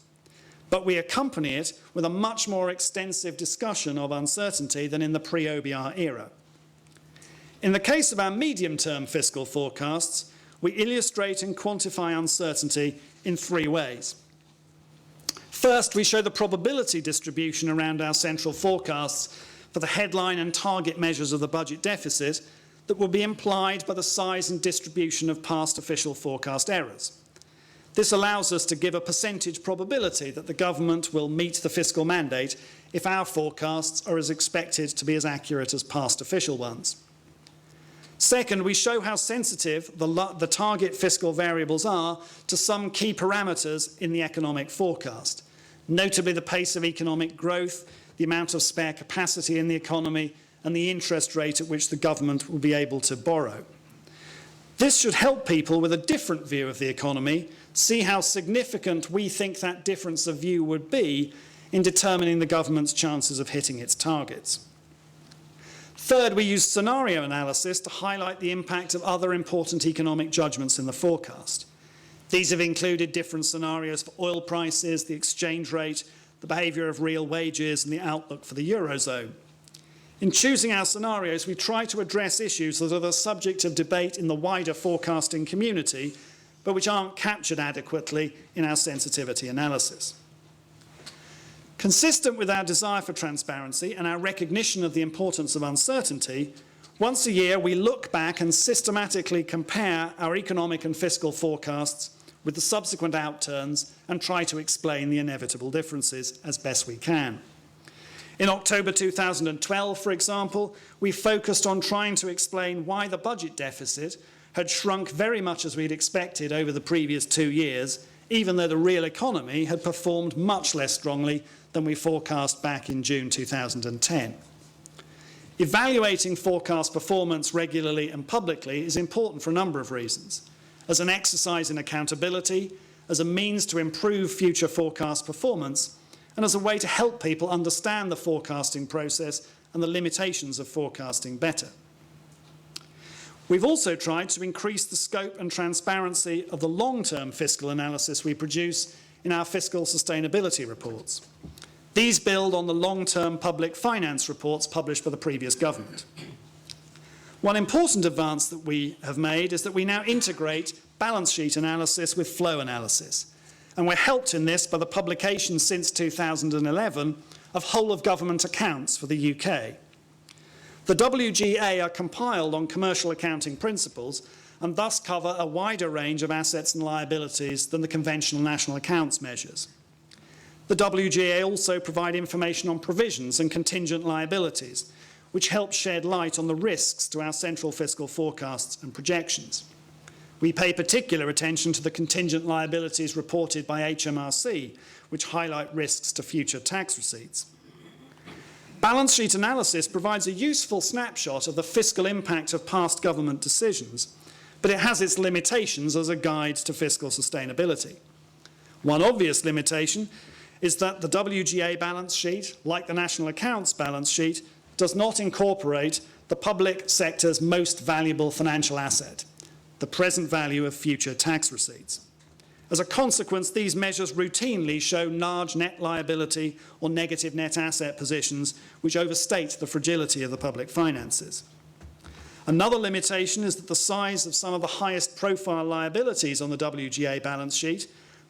But we accompany it with a much more extensive discussion of uncertainty than in the pre-OBR era. In the case of our medium-term fiscal forecasts, we illustrate and quantify uncertainty in three ways. First, we show the probability distribution around our central forecasts for the headline and target measures of the budget deficit that will be implied by the size and distribution of past official forecast errors. This allows us to give a percentage probability that the government will meet the fiscal mandate if our forecasts are as expected to be as accurate as past official ones. Second, we show how sensitive the target fiscal variables are to some key parameters in the economic forecast, notably the pace of economic growth, the amount of spare capacity in the economy, and the interest rate at which the government will be able to borrow. This should help people with a different view of the economy see how significant we think that difference of view would be in determining the government's chances of hitting its targets. Third, we use scenario analysis to highlight the impact of other important economic judgments in the forecast. These have included different scenarios for oil prices, the exchange rate, the behaviour of real wages, and the outlook for the Eurozone. In choosing our scenarios, we try to address issues that are the subject of debate in the wider forecasting community, but which aren't captured adequately in our sensitivity analysis. Consistent with our desire for transparency and our recognition of the importance of uncertainty, once a year we look back and systematically compare our economic and fiscal forecasts with the subsequent outturns and try to explain the inevitable differences as best we can. In October 2012, for example, we focused on trying to explain why the budget deficit had shrunk very much as we'd expected over the previous 2 years, even though the real economy had performed much less strongly than we forecast back in June 2010. Evaluating forecast performance regularly and publicly is important for a number of reasons. As an exercise in accountability, as a means to improve future forecast performance, and as a way to help people understand the forecasting process and the limitations of forecasting better. We've also tried to increase the scope and transparency of the long-term fiscal analysis we produce in our fiscal sustainability reports. These build on the long-term public finance reports published by the previous government. One important advance that we have made is that we now integrate balance sheet analysis with flow analysis. And we're helped in this by the publication since 2011 of whole-of-government accounts for the UK. The WGA are compiled on commercial accounting principles and thus cover a wider range of assets and liabilities than the conventional national accounts measures. The WGA also provide information on provisions and contingent liabilities, which help shed light on the risks to our central fiscal forecasts and projections. We pay particular attention to the contingent liabilities reported by HMRC, which highlight risks to future tax receipts. Balance sheet analysis provides a useful snapshot of the fiscal impact of past government decisions, but it has its limitations as a guide to fiscal sustainability. One obvious limitation is that the WGA balance sheet, like the National Accounts balance sheet, does not incorporate the public sector's most valuable financial asset, the present value of future tax receipts. As a consequence, these measures routinely show large net liability or negative net asset positions which overstate the fragility of the public finances. Another limitation is that the size of some of the highest profile liabilities on the WGA balance sheet,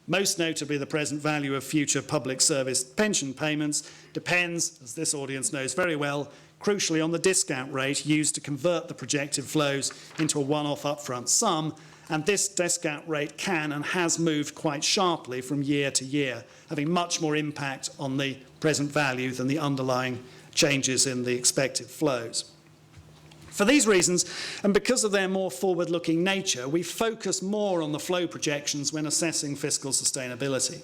most notably the present value of future public service pension payments, depends, as this audience knows very well, crucially on the discount rate used to convert the projected flows into a one-off upfront sum, and this discount rate can and has moved quite sharply from year to year, having much more impact on the present value than the underlying changes in the expected flows. For these reasons, and because of their more forward-looking nature, we focus more on the flow projections when assessing fiscal sustainability.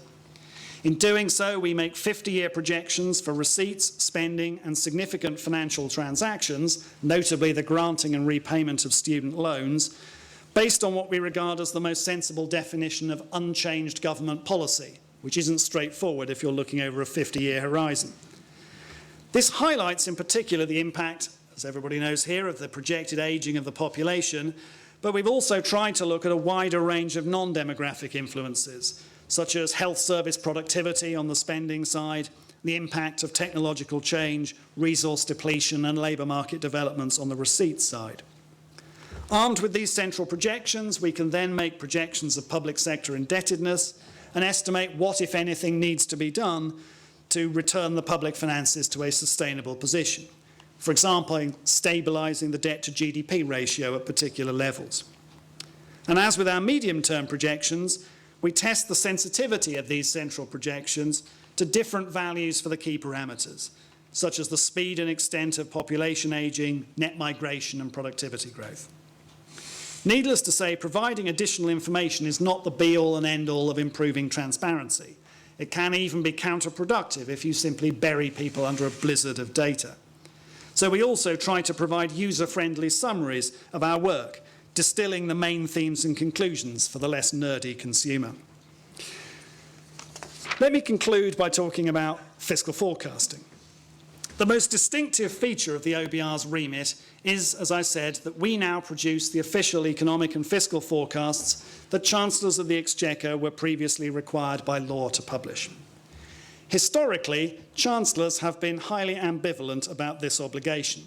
In doing so, we make 50-year projections for receipts, spending, and significant financial transactions, notably the granting and repayment of student loans, based on what we regard as the most sensible definition of unchanged government policy, which isn't straightforward if you're looking over a 50-year horizon. This highlights in particular the impact, as everybody knows here, of the projected ageing of the population, but we've also tried to look at a wider range of non-demographic influences, such as health service productivity on the spending side, the impact of technological change, resource depletion, and labour market developments on the receipts side. Armed with these central projections, we can then make projections of public sector indebtedness and estimate what, if anything, needs to be done to return the public finances to a sustainable position. For example, stabilising the debt to GDP ratio at particular levels. And as with our medium-term projections, we test the sensitivity of these central projections to different values for the key parameters, such as the speed and extent of population ageing, net migration, and productivity growth. Needless to say, providing additional information is not the be-all and end-all of improving transparency. It can even be counterproductive if you simply bury people under a blizzard of data. So we also try to provide user-friendly summaries of our work, distilling the main themes and conclusions for the less nerdy consumer. Let me conclude by talking about fiscal forecasting. The most distinctive feature of the OBR's remit is, as I said, that we now produce the official economic and fiscal forecasts that Chancellors of the Exchequer were previously required by law to publish. Historically, Chancellors have been highly ambivalent about this obligation.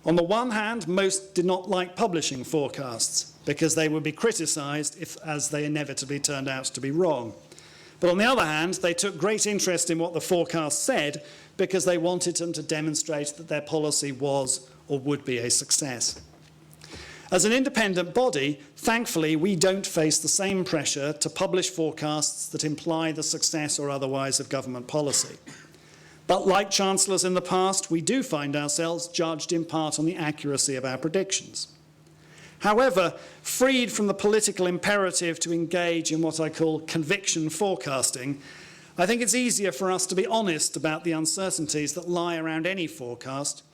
On the one hand, most did not like publishing forecasts because they would be criticised as they inevitably turned out to be wrong. But on the other hand, they took great interest in what the forecast said because they wanted them to demonstrate that their policy was or would be a success. As an independent body, thankfully, we don't face the same pressure to publish forecasts that imply the success or otherwise of government policy. But like Chancellors in the past, we do find ourselves judged in part on the accuracy of our predictions. However, freed from the political imperative to engage in what I call conviction forecasting, I think it's easier for us to be honest about the uncertainties that lie around any forecast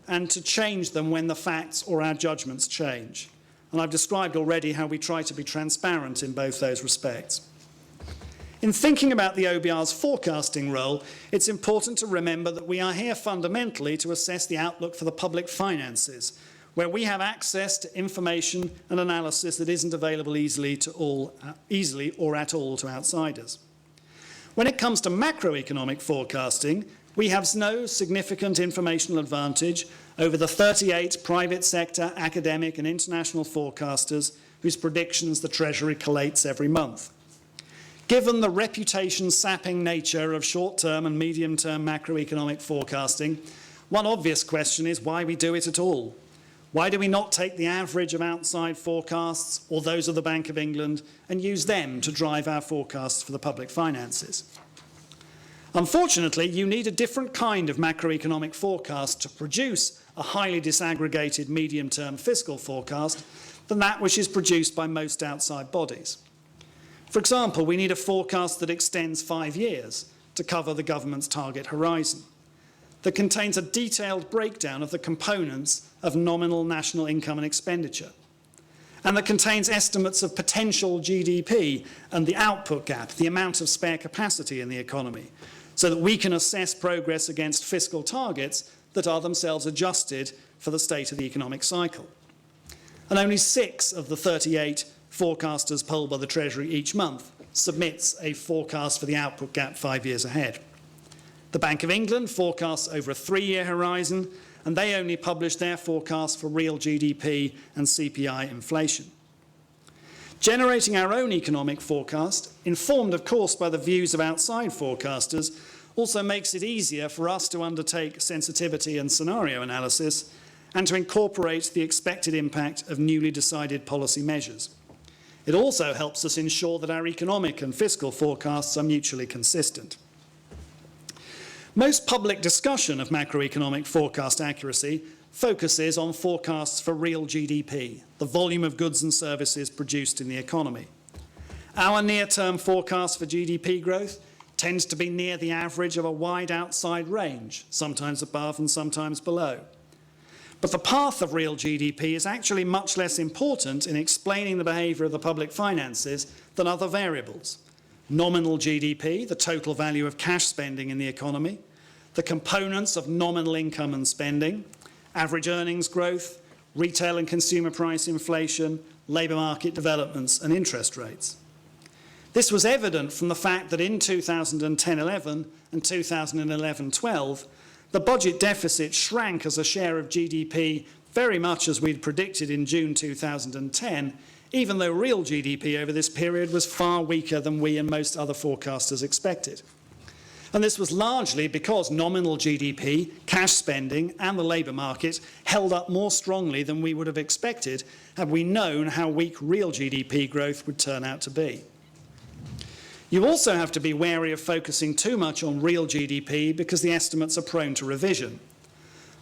and to change them when the facts or our judgments change. And I've described already how we try to be transparent in both those respects. In thinking about the OBR's forecasting role, it's important to remember that we are here fundamentally to assess the outlook for the public finances, where we have access to information and analysis that isn't available easily or at all to outsiders. When it comes to macroeconomic forecasting, we have no significant informational advantage over the 38 private sector, academic and international forecasters whose predictions the Treasury collates every month. Given the reputation-sapping nature of short-term and medium-term macroeconomic forecasting, one obvious question is why we do it at all. Why do we not take the average of outside forecasts or those of the Bank of England and use them to drive our forecasts for the public finances? Unfortunately, you need a different kind of macroeconomic forecast to produce a highly disaggregated medium-term fiscal forecast than that which is produced by most outside bodies. For example, we need a forecast that extends 5 years to cover the government's target horizon, that contains a detailed breakdown of the components of nominal national income and expenditure, and that contains estimates of potential GDP and the output gap, the amount of spare capacity in the economy, so that we can assess progress against fiscal targets that are themselves adjusted for the state of the economic cycle. And only 6 of the 38 forecasters polled by the Treasury each month submits a forecast for the output gap 5 years ahead. The Bank of England forecasts over a 3-year horizon, and they only publish their forecast for real GDP and CPI inflation. Generating our own economic forecast, informed of course by the views of outside forecasters, also makes it easier for us to undertake sensitivity and scenario analysis and to incorporate the expected impact of newly decided policy measures. It also helps us ensure that our economic and fiscal forecasts are mutually consistent. Most public discussion of macroeconomic forecast accuracy focuses on forecasts for real GDP, the volume of goods and services produced in the economy. Our near-term forecast for GDP growth tends to be near the average of a wide outside range, sometimes above and sometimes below. But the path of real GDP is actually much less important in explaining the behaviour of the public finances than other variables. Nominal GDP, the total value of cash spending in the economy, the components of nominal income and spending, average earnings growth, retail and consumer price inflation, labour market developments and interest rates. This was evident from the fact that in 2010-11 and 2011-12, the budget deficit shrank as a share of GDP very much as we'd predicted in June 2010, even though real GDP over this period was far weaker than we and most other forecasters expected. And this was largely because nominal GDP, cash spending and the labour market held up more strongly than we would have expected had we known how weak real GDP growth would turn out to be. You also have to be wary of focusing too much on real GDP because the estimates are prone to revision.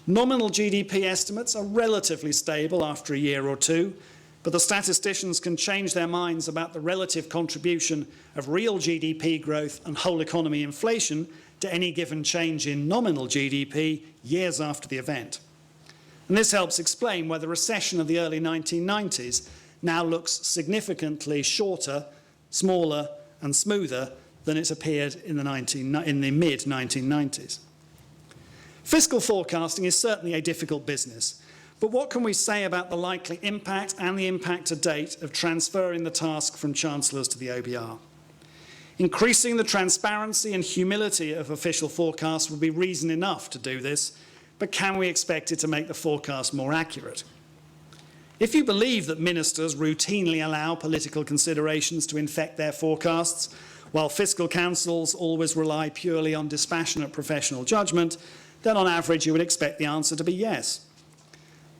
Nominal GDP estimates are relatively stable after a year or two, but the statisticians can change their minds about the relative contribution of real GDP growth and whole economy inflation to any given change in nominal GDP years after the event. And this helps explain why the recession of the early 1990s now looks significantly shorter, smaller, and smoother than it appeared in the mid-1990s. Fiscal forecasting is certainly a difficult business, but what can we say about the likely impact and the impact to date of transferring the task from chancellors to the OBR? Increasing the transparency and humility of official forecasts would be reason enough to do this, but can we expect it to make the forecast more accurate? If you believe that ministers routinely allow political considerations to infect their forecasts, while fiscal councils always rely purely on dispassionate professional judgment, then on average you would expect the answer to be yes.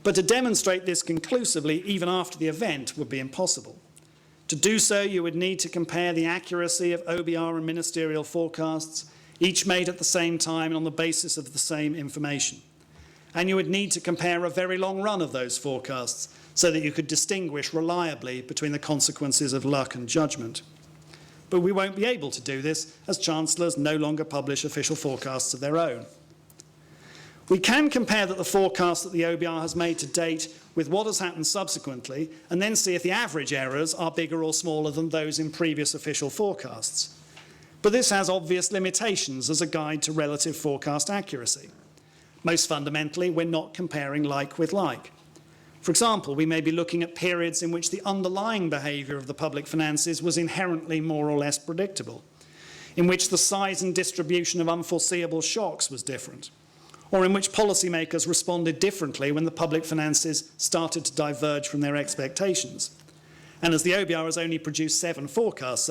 But to demonstrate this conclusively, even after the event, would be impossible. To do so, you would need to compare the accuracy of OBR and ministerial forecasts, each made at the same time and on the basis of the same information. And you would need to compare a very long run of those forecasts, so that you could distinguish reliably between the consequences of luck and judgment. But we won't be able to do this as chancellors no longer publish official forecasts of their own. We can compare the forecast that the OBR has made to date with what has happened subsequently and then see if the average errors are bigger or smaller than those in previous official forecasts. But this has obvious limitations as a guide to relative forecast accuracy. Most fundamentally, we're not comparing like with like. For example, we may be looking at periods in which the underlying behaviour of the public finances was inherently more or less predictable, in which the size and distribution of unforeseeable shocks was different, or in which policymakers responded differently when the public finances started to diverge from their expectations. And as the OBR has only produced 7 forecasts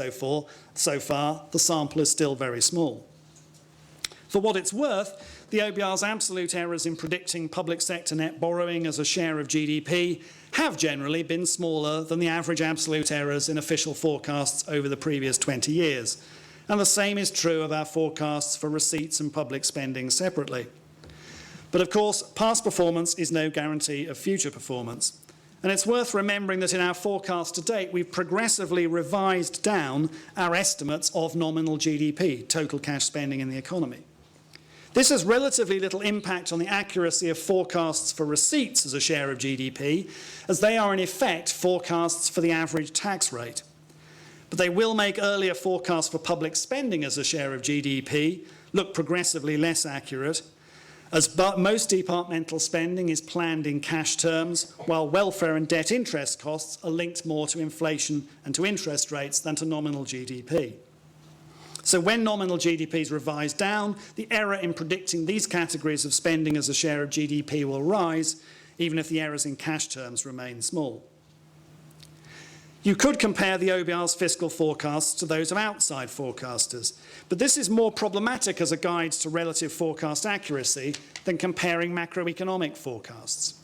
so far, the sample is still very small. For what it's worth, the OBR's absolute errors in predicting public sector net borrowing as a share of GDP have generally been smaller than the average absolute errors in official forecasts over the previous 20 years. And the same is true of our forecasts for receipts and public spending separately. But of course, past performance is no guarantee of future performance. And it's worth remembering that in our forecast to date, we've progressively revised down our estimates of nominal GDP, total cash spending in the economy. This has relatively little impact on the accuracy of forecasts for receipts as a share of GDP, as they are in effect forecasts for the average tax rate. But they will make earlier forecasts for public spending as a share of GDP look progressively less accurate, as most departmental spending is planned in cash terms, while welfare and debt interest costs are linked more to inflation and to interest rates than to nominal GDP. So when nominal GDP is revised down, the error in predicting these categories of spending as a share of GDP will rise, even if the errors in cash terms remain small. You could compare the OBR's fiscal forecasts to those of outside forecasters, but this is more problematic as a guide to relative forecast accuracy than comparing macroeconomic forecasts.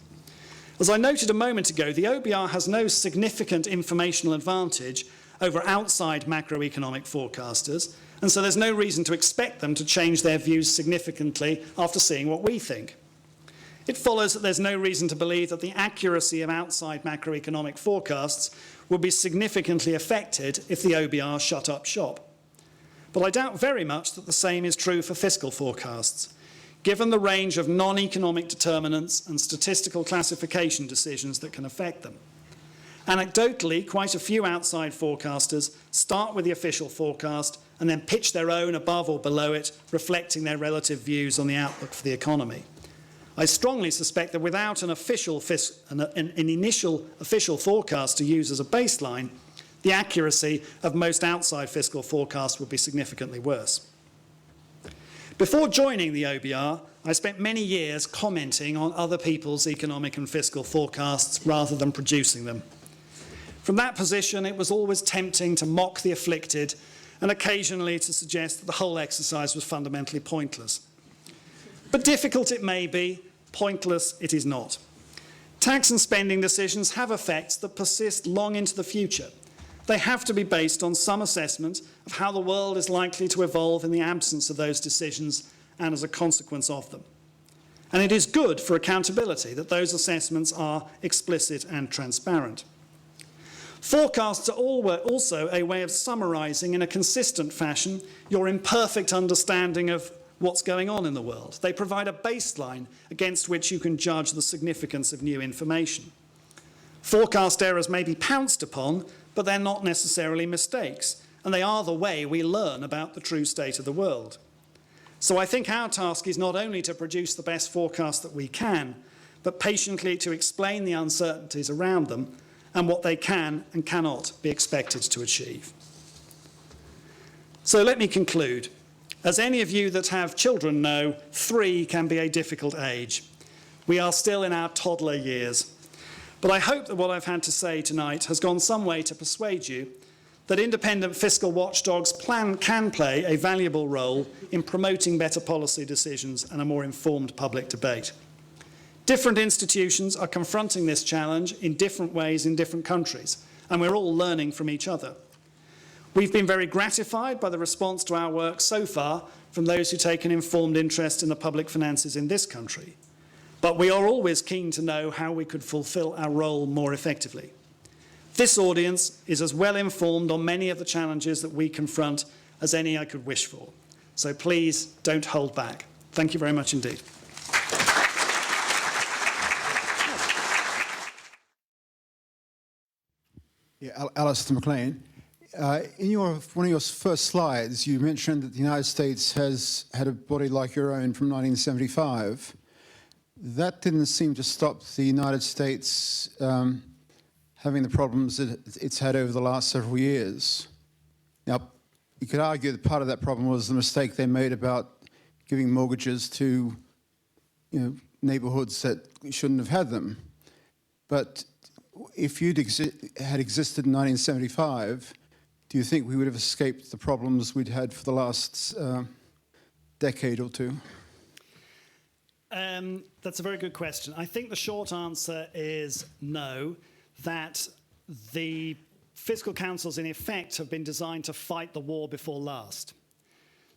As I noted a moment ago, the OBR has no significant informational advantage over outside macroeconomic forecasters, and so there's no reason to expect them to change their views significantly after seeing what we think. it follows that there's no reason to believe that the accuracy of outside macroeconomic forecasts would be significantly affected if the OBR shut up shop. But I doubt very much that the same is true for fiscal forecasts, given the range of non-economic determinants and statistical classification decisions that can affect them. Anecdotally, quite a few outside forecasters start with the official forecast and then pitch their own above or below it, reflecting their relative views on the outlook for the economy. I strongly suspect that without an initial official forecast to use as a baseline, the accuracy of most outside fiscal forecasts would be significantly worse. Before joining the OBR, I spent many years commenting on other people's economic and fiscal forecasts rather than producing them. From that position, it was always tempting to mock the afflicted and occasionally to suggest that the whole exercise was fundamentally pointless. But difficult it may be, pointless it is not. Tax and spending decisions have effects that persist long into the future. They have to be based on some assessment of how the world is likely to evolve in the absence of those decisions and as a consequence of them. And it is good for accountability that those assessments are explicit and transparent. Forecasts are also a way of summarising in a consistent fashion your imperfect understanding of what's going on in the world. They provide a baseline against which you can judge the significance of new information. Forecast errors may be pounced upon, but they're not necessarily mistakes, and they are the way we learn about the true state of the world. So I think our task is not only to produce the best forecast that we can, but patiently to explain the uncertainties around them and what they can and cannot be expected to achieve. So let me conclude. As any of you that have children know, 3 can be a difficult age. We are still in our toddler years. But I hope that what I've had to say tonight has gone some way to persuade you that independent fiscal watchdogs can play a valuable role in promoting better policy decisions and a more informed public debate. Different institutions are confronting this challenge in different ways in different countries, and we're all learning from each other. We've been very gratified by the response to our work so far from those who take an informed interest in the public finances in this country. But we are always keen to know how we could fulfil our role more effectively. This audience is as well informed on many of the challenges that we confront as any I could wish for. So please don't hold back. Thank you very much indeed. Yeah, Alistair McLean. In one of your first slides, you mentioned that the United States has had a body like your own from 1975. That didn't seem to stop the United States having the problems that it's had over the last several years. Now, you could argue that part of that problem was the mistake they made about giving mortgages to, neighborhoods that shouldn't have had them. But if you'd had existed in 1975, do you think we would have escaped the problems we'd had for the last decade or two? That's a very good question. I think the short answer is no, that the fiscal councils in effect have been designed to fight the war before last.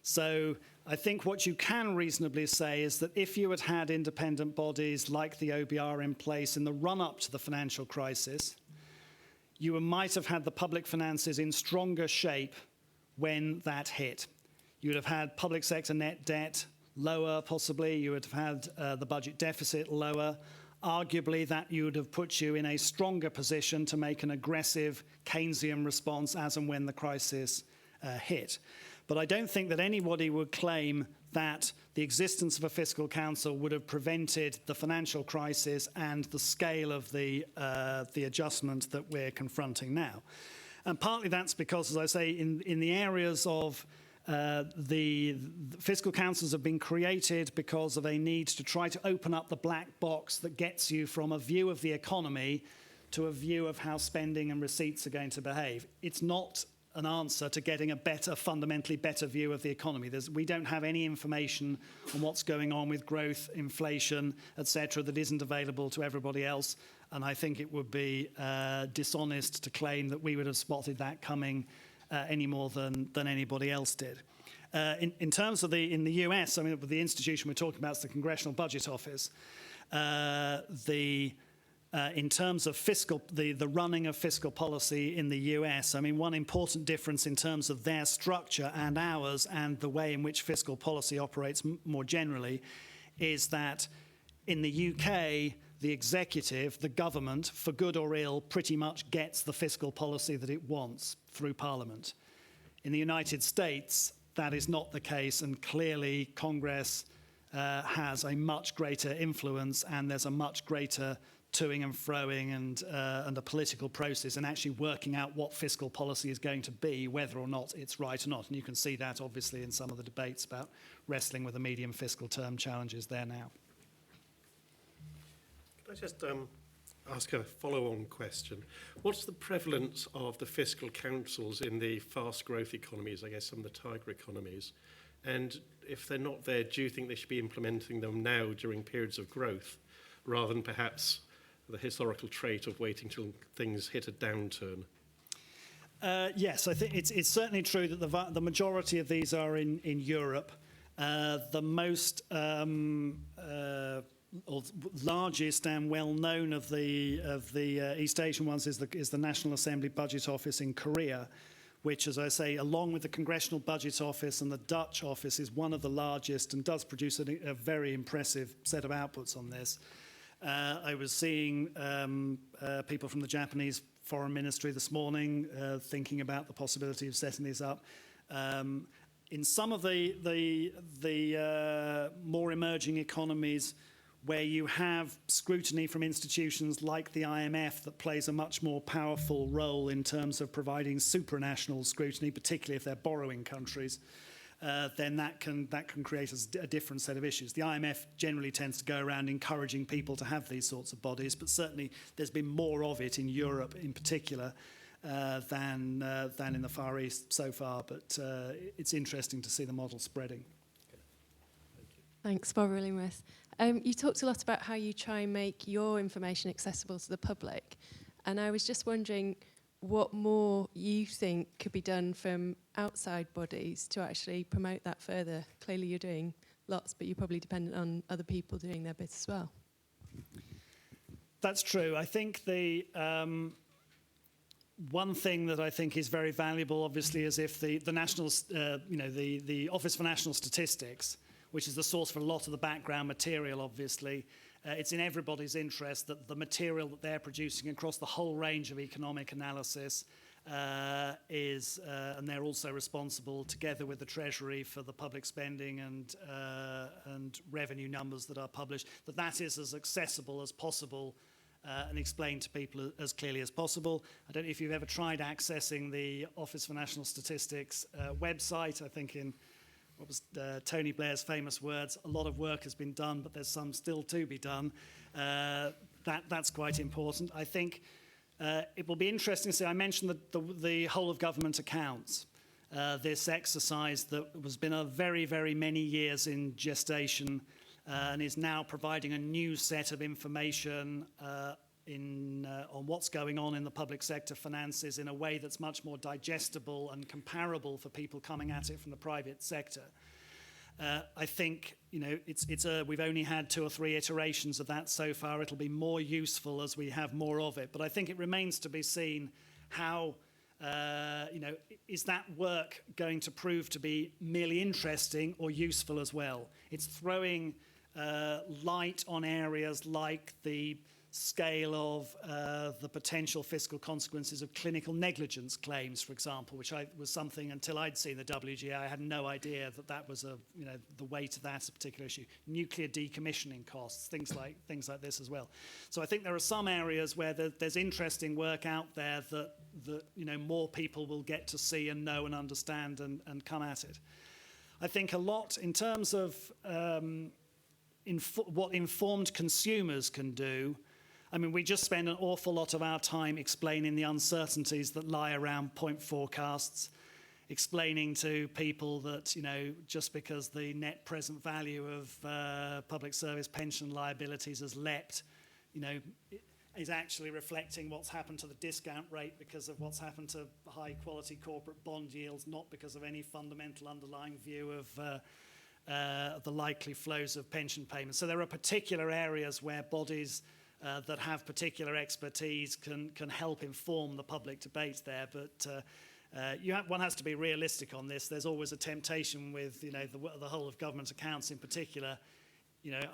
So I think what you can reasonably say is that if you had had independent bodies like the OBR in place in the run-up to the financial crisis, you might have had the public finances in stronger shape when that hit. You would have had public sector net debt lower, possibly. You would have had the budget deficit lower. Arguably, that you would have put you in a stronger position to make an aggressive Keynesian response as and when the crisis hit. But I don't think that anybody would claim that the existence of a fiscal council would have prevented the financial crisis and the scale of the adjustment that we're confronting now. And partly that's because, as I say, in the areas of the fiscal councils have been created because of a need to try to open up the black box that gets you from a view of the economy to a view of how spending and receipts are going to behave. It's not an answer to getting a better, fundamentally better view of the economy. We don't have any information on what's going on with growth, inflation, etc., that isn't available to everybody else. And I think it would be dishonest to claim that we would have spotted that coming any more than anybody else did. In terms of in the US, I mean, the institution we're talking about is the Congressional Budget Office. In terms of the running of fiscal policy in the US, I mean, one important difference in terms of their structure and ours and the way in which fiscal policy operates more generally is that in the UK, the executive, the government, for good or ill, pretty much gets the fiscal policy that it wants through Parliament. In the United States, that is not the case, and clearly Congress has a much greater influence, and there's a much greater toing and froing and a political process and actually working out what fiscal policy is going to be, whether or not it's right or not. And you can see that obviously in some of the debates about wrestling with the medium fiscal term challenges there now. Can I just ask a follow-on question? What's the prevalence of the fiscal councils in the fast growth economies, I guess some of the tiger economies? And if they're not there, do you think they should be implementing them now during periods of growth rather than perhaps the historical trait of waiting till things hit a downturn? Yes, I think it's certainly true that the majority of these are in Europe. The most or largest and well known of the East Asian ones is the National Assembly Budget Office in Korea, which, as I say, along with the Congressional Budget Office and the Dutch office, is one of the largest and does produce a very impressive set of outputs on this. I was seeing people from the Japanese Foreign Ministry this morning thinking about the possibility of setting these up. In some of the more emerging economies where you have scrutiny from institutions like the IMF that plays a much more powerful role in terms of providing supranational scrutiny, particularly if they're borrowing countries, then that can create a different set of issues. The IMF generally tends to go around encouraging people to have these sorts of bodies, but certainly there's been more of it in Europe in particular than in the Far East so far. But it's interesting to see the model spreading. Thanks, Barbara Illingworth. You talked a lot about how you try and make your information accessible to the public, and I was just wondering what more you think could be done from outside bodies to actually promote that further. Clearly you're doing lots, but you're probably dependent on other people doing their bit as well. That's true. I think the one thing that I think is very valuable, obviously, is if the national, the Office for National Statistics, which is the source for a lot of the background material, obviously, it's in everybody's interest that the material that they're producing across the whole range of economic analysis and they're also responsible, together with the Treasury, for the public spending and revenue numbers that are published, that is as accessible as possible and explained to people as clearly as possible. I don't know if you've ever tried accessing the Office for National Statistics website. I think in what was Tony Blair's famous words, a lot of work has been done, but there's some still to be done. That's quite important. I think it will be interesting to see, I mentioned the whole of government accounts, this exercise that has been a very, very many years in gestation and is now providing a new set of information on what's going on in the public sector finances in a way that's much more digestible and comparable for people coming at it from the private sector. I think we've only had 2 or 3 iterations of that so far. It'll be more useful as we have more of it. But I think it remains to be seen how is that work going to prove to be merely interesting or useful as well? It's throwing light on areas like the scale of the potential fiscal consequences of clinical negligence claims, for example, which was something until I'd seen the WGA, I had no idea that was the weight of that particular issue. Nuclear decommissioning costs, things like this as well. So I think there are some areas where there's interesting work out there that more people will get to see and know and understand and come at it. I think a lot in terms of what informed consumers can do. I mean, we just spend an awful lot of our time explaining the uncertainties that lie around point forecasts, explaining to people that, just because the net present value of public service pension liabilities has leapt, is actually reflecting what's happened to the discount rate because of what's happened to high quality corporate bond yields, not because of any fundamental underlying view the likely flows of pension payments. So there are particular areas where bodies that have particular expertise can help inform the public debate there, but one has to be realistic on this. There's always a temptation with the whole of government accounts in particular.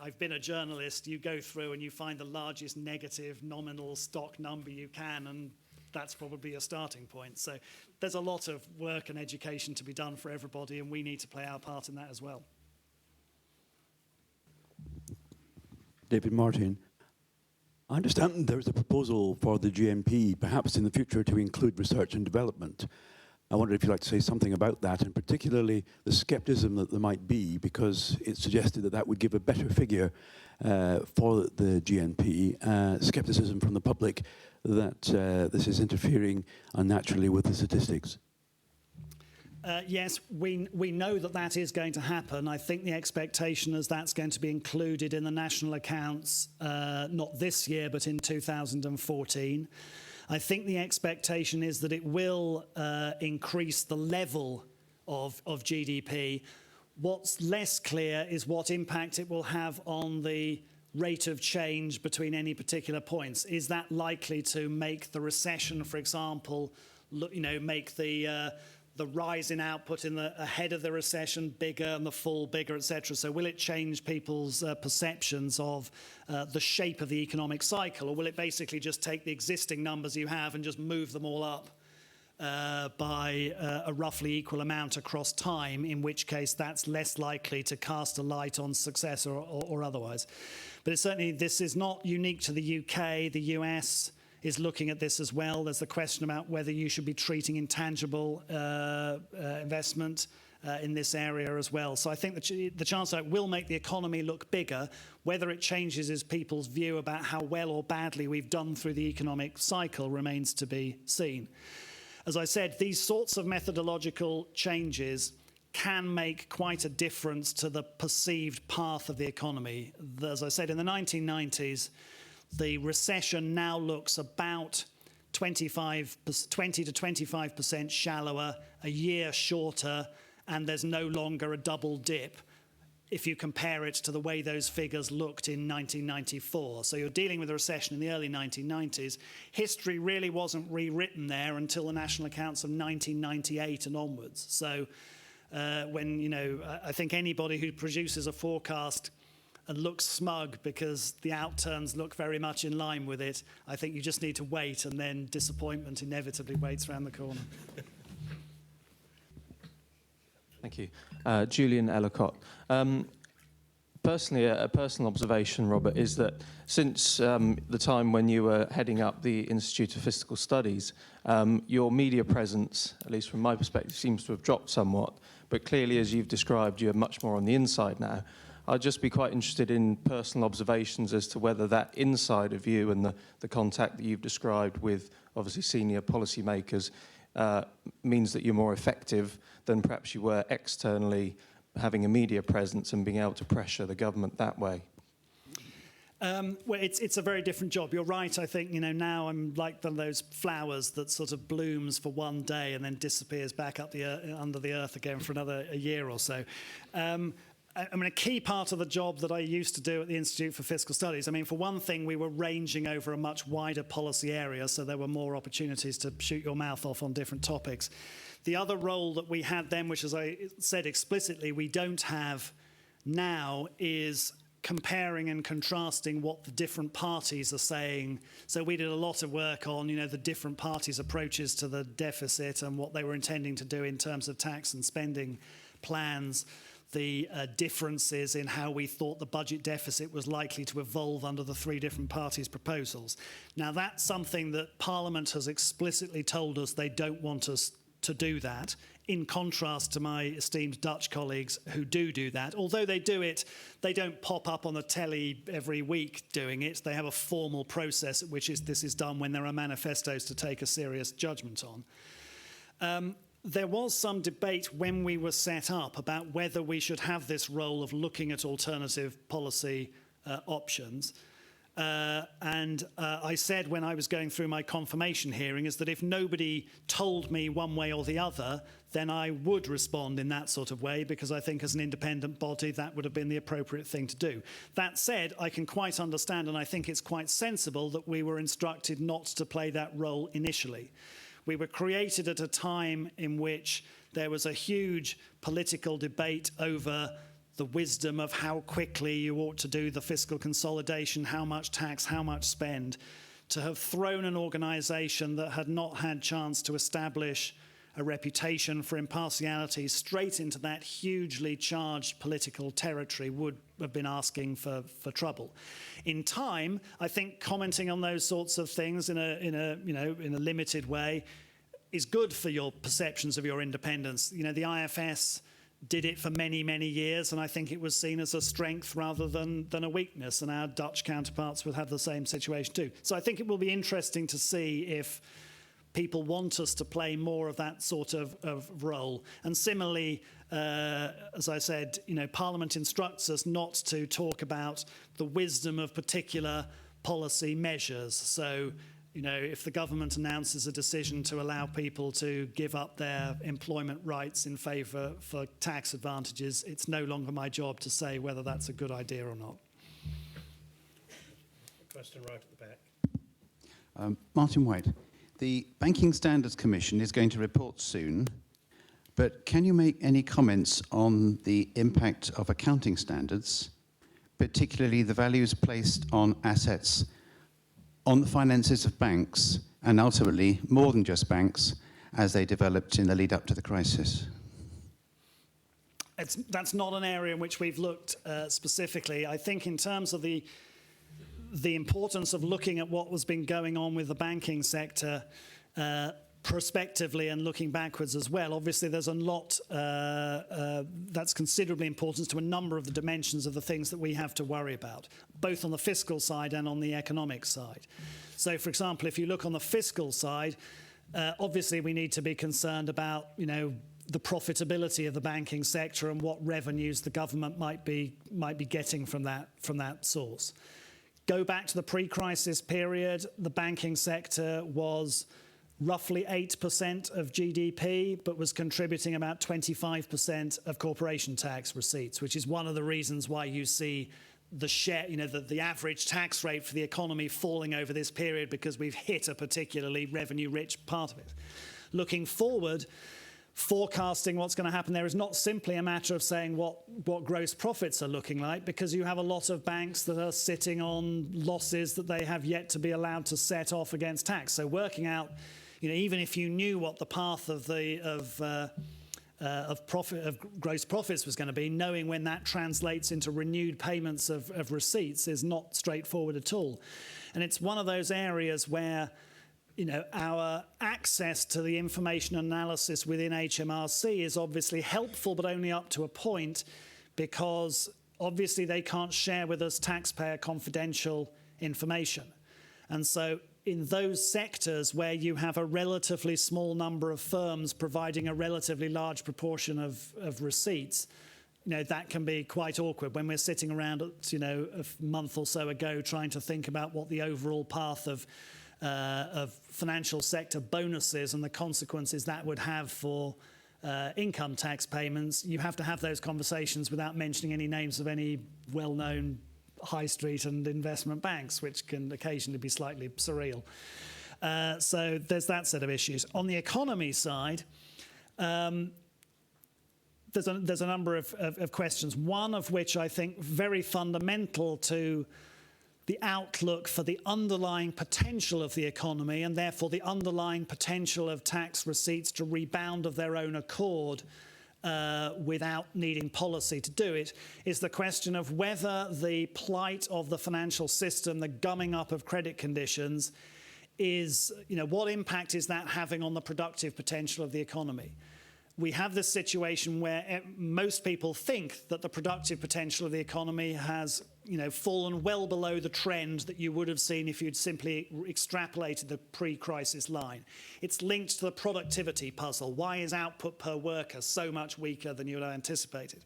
I've been a journalist. You go through and you find the largest negative nominal stock number you can, and that's probably a starting point. So there's a lot of work and education to be done for everybody, and we need to play our part in that as well. David Martin. I understand there's a proposal for the GMP, perhaps in the future, to include research and development. I wonder if you'd like to say something about that, and particularly the scepticism that there might be, because it's suggested that that would give a better figure for the GNP, scepticism from the public that this is interfering unnaturally with the statistics. Yes, we know that is going to happen. I think the expectation is that's going to be included in the national accounts, not this year, but in 2014. I think the expectation is that it will increase the level of GDP. What's less clear is what impact it will have on the rate of change between any particular points. Is that likely to make the recession, for example, make the rise in output ahead of the recession bigger and the fall bigger, etc. So will it change people's perceptions of the shape of the economic cycle, or will it basically just take the existing numbers you have and just move them all up by a roughly equal amount across time, in which case that's less likely to cast a light on success or otherwise. But this is not unique to the UK. The US is looking at this as well. There's the question about whether you should be treating intangible investment in this area as well. So I think the chance that it will make the economy look bigger. Whether it changes is people's view about how well or badly we've done through the economic cycle remains to be seen. As I said, these sorts of methodological changes can make quite a difference to the perceived path of the economy. As I said, in the 1990s, the recession now looks about 20 to 25% shallower, a year shorter, and there's no longer a double dip if you compare it to the way those figures looked in 1994. So you're dealing with a recession in the early 1990s. History really wasn't rewritten there until the national accounts of 1998 and onwards. So I think anybody who produces a forecast and looks smug because the outturns look very much in line with it, I think you just need to wait, and then disappointment inevitably waits around the corner. Thank you. Julian Ellicott. Personally, a personal observation, Robert, is that since the time when you were heading up the Institute of Fiscal Studies, your media presence, at least from my perspective, seems to have dropped somewhat. But clearly, as you've described, you're much more on the inside now. I'd just be quite interested in personal observations as to whether that inside of you and the contact that you've described with, obviously, senior policymakers means that you're more effective than perhaps you were externally, having a media presence and being able to pressure the government that way. Well, it's a very different job. You're right. I think now I'm like one of those flowers that sort of blooms for one day and then disappears back up under the earth again for a year or so. A key part of the job that I used to do at the Institute for Fiscal Studies, for one thing, we were ranging over a much wider policy area, so there were more opportunities to shoot your mouth off on different topics. The other role that we had then, which, as I said explicitly, we don't have now, is comparing and contrasting what the different parties are saying. So we did a lot of work on, the different parties' approaches to the deficit and what they were intending to do in terms of tax and spending plans, the differences in how we thought the budget deficit was likely to evolve under the three different parties' proposals. Now, that's something that Parliament has explicitly told us they don't want us to do that, in contrast to my esteemed Dutch colleagues who do that. Although they do it, they don't pop up on the telly every week doing it. They have a formal process at which this is done when there are manifestos to take a serious judgment on. There was some debate when we were set up about whether we should have this role of looking at alternative policy options. I said when I was going through my confirmation hearing is that if nobody told me one way or the other, then I would respond in that sort of way, because I think as an independent body that would have been the appropriate thing to do. That said, I can quite understand, and I think it's quite sensible, that we were instructed not to play that role initially. We were created at a time in which there was a huge political debate over the wisdom of how quickly you ought to do the fiscal consolidation, how much tax, how much spend. To have thrown an organisation that had not had chance to establish a reputation for impartiality straight into that hugely charged political territory would have been asking for trouble. In time, I think commenting on those sorts of things in a limited way is good for your perceptions of your independence. You know, the IFS did it for many, many years, and I think it was seen as a strength rather than a weakness, and our Dutch counterparts would have the same situation too. So I think it will be interesting to see if people want us to play more of that sort of role. And similarly, as I said, you know, Parliament instructs us not to talk about the wisdom of particular policy measures. So, you know, if the government announces a decision to allow people to give up their employment rights in favour for tax advantages, it's no longer my job to say whether that's a good idea or not. Question right at the back. Martin White, the Banking Standards Commission is going to report soon, but can you make any comments on the impact of accounting standards, particularly the values placed on assets on the finances of banks, and ultimately more than just banks, as they developed in the lead up to the crisis? That's not an area in which we've looked specifically. I think in terms of the importance of looking at what has been going on with the banking sector prospectively and looking backwards as well, obviously there's a lot that's considerably important to a number of the dimensions of the things that we have to worry about, both on the fiscal side and on the economic side. So, for example, if you look on the fiscal side, obviously we need to be concerned about, you know, the profitability of the banking sector and what revenues the government might be getting from that source. Go back to the pre-crisis period, the banking sector was roughly 8% of GDP, but was contributing about 25% of corporation tax receipts, which is one of the reasons why you see the share, you know, the average tax rate for the economy falling over this period, because we've hit a particularly revenue-rich part of it. Looking forward, forecasting what's going to happen there is not simply a matter of saying what gross profits are looking like, because you have a lot of banks that are sitting on losses that they have yet to be allowed to set off against tax. So working out, you know, even if you knew what the path of gross profits was going to be, knowing when that translates into renewed payments of receipts is not straightforward at all. And it's one of those areas where, you know, our access to the information analysis within HMRC is obviously helpful, but only up to a point, because obviously they can't share with us taxpayer confidential information. And so in those sectors where you have a relatively small number of firms providing a relatively large proportion of receipts, you know, that can be quite awkward when we're sitting around, you know, a month or so ago trying to think about what the overall path of financial sector bonuses and the consequences that would have for income tax payments. You have to have those conversations without mentioning any names of any well-known high street and investment banks, which can occasionally be slightly surreal. So there's that set of issues. On the economy side, there's a number of questions, one of which I think very fundamental to the outlook for the underlying potential of the economy, and therefore the underlying potential of tax receipts to rebound of their own accord without needing policy to do it, is the question of whether the plight of the financial system, the gumming up of credit conditions, is, you know, what impact is that having on the productive potential of the economy? We have this situation where most people think that the productive potential of the economy has, you know, fallen well below the trend that you would have seen if you'd simply extrapolated the pre-crisis line. It's linked to the productivity puzzle. Why is output per worker so much weaker than you had anticipated?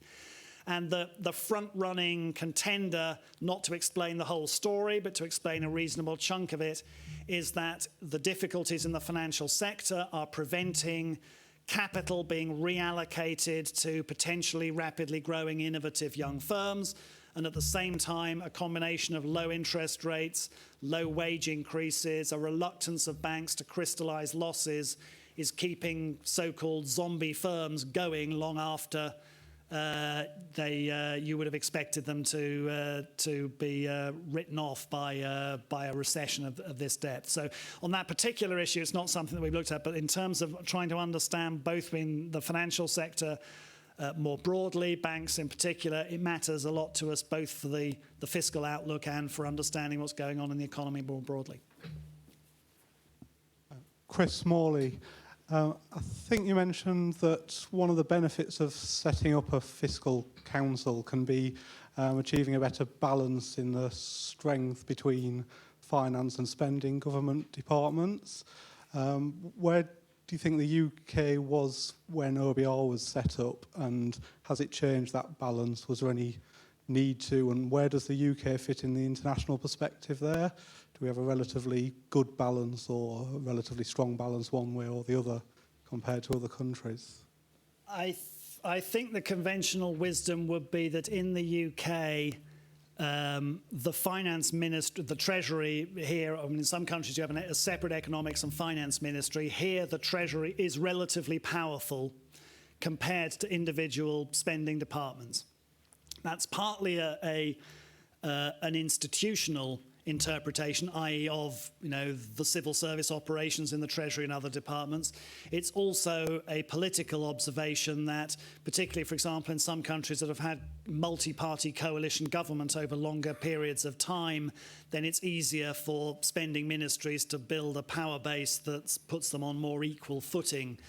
And the front-running contender, not to explain the whole story, but to explain a reasonable chunk of it, is that the difficulties in the financial sector are preventing capital being reallocated to potentially rapidly growing innovative young firms. And at the same time, a combination of low interest rates, low wage increases, a reluctance of banks to crystallize losses is keeping so-called zombie firms going long after you would have expected them to be written off by a recession of this depth. So on that particular issue, it's not something that we've looked at, but in terms of trying to understand both in the financial sector more broadly, banks in particular, it matters a lot to us both for the fiscal outlook and for understanding what's going on in the economy more broadly. Chris Morley. I think you mentioned that one of the benefits of setting up a fiscal council can be achieving a better balance in the strength between finance and spending government departments. Where do you think the UK was when OBR was set up, and has it changed that balance? Was there any need to, and where does the UK fit in the international perspective there? Do we have a relatively good balance or a relatively strong balance one way or the other compared to other countries? I think the conventional wisdom would be that in the UK, the finance ministry, the treasury here, I mean, in some countries you have a separate economics and finance ministry. Here, the treasury is relatively powerful compared to individual spending departments. That's partly an institutional interpretation, i.e. of the civil service operations in the Treasury and other departments. It's also a political observation that, particularly, for example, in some countries that have had multi-party coalition government over longer periods of time, then it's easier for spending ministries to build a power base that puts them on more equal footing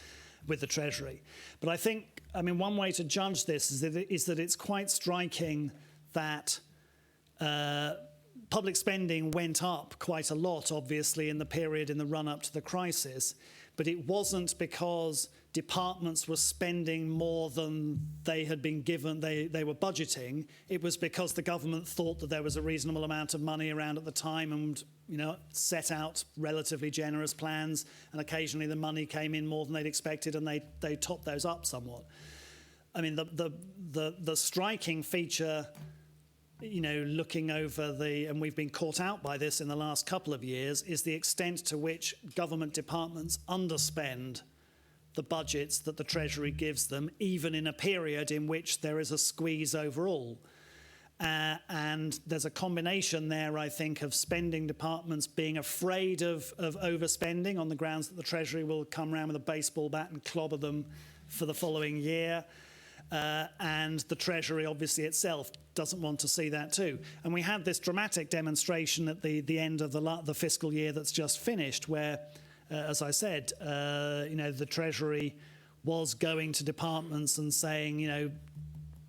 with the Treasury. But I think, one way to judge this is that it's quite striking that public spending went up quite a lot, obviously, in the period in the run-up to the crisis, but it wasn't because departments were spending more than they had been given, they were budgeting. It was because the government thought that there was a reasonable amount of money around at the time and, set out relatively generous plans, and occasionally the money came in more than they'd expected, and they topped those up somewhat. The striking feature, looking over and we've been caught out by this in the last couple of years, is the extent to which government departments underspend the budgets that the Treasury gives them, even in a period in which there is a squeeze overall. And there's a combination there, I think, of spending departments being afraid of overspending on the grounds that the Treasury will come around with a baseball bat and clobber them for the following year. And the Treasury, obviously, itself doesn't want to see that too. And we had this dramatic demonstration at the end of the fiscal year that's just finished, where, as I said, the Treasury was going to departments and saying,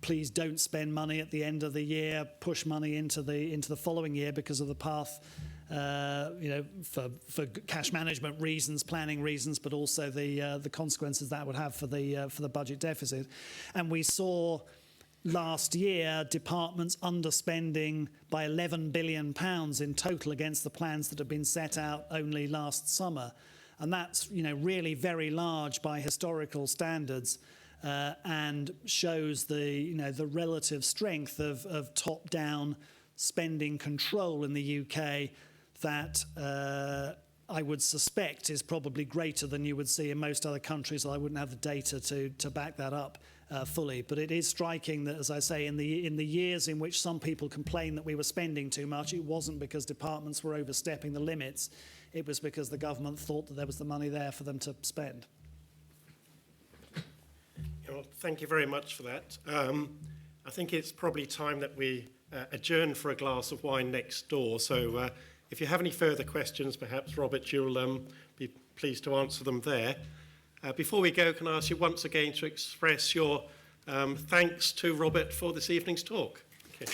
please don't spend money at the end of the year, push money into the following year because of the path, for cash management reasons, planning reasons, but also the consequences that would have for the budget deficit. And we saw last year departments underspending by £11 billion in total against the plans that had been set out only last summer. And that's really very large by historical standards, and shows the relative strength of top-down spending control in the UK that I would suspect is probably greater than you would see in most other countries. I wouldn't have the data to back that up fully. But it is striking that, as I say, in the years in which some people complained that we were spending too much, it wasn't because departments were overstepping the limits. It was because the government thought that there was the money there for them to spend. Well, thank you very much for that. I think it's probably time that we adjourn for a glass of wine next door. So if you have any further questions, perhaps, Robert, you'll be pleased to answer them there. Before we go, can I ask you once again to express your thanks to Robert for this evening's talk? Okay.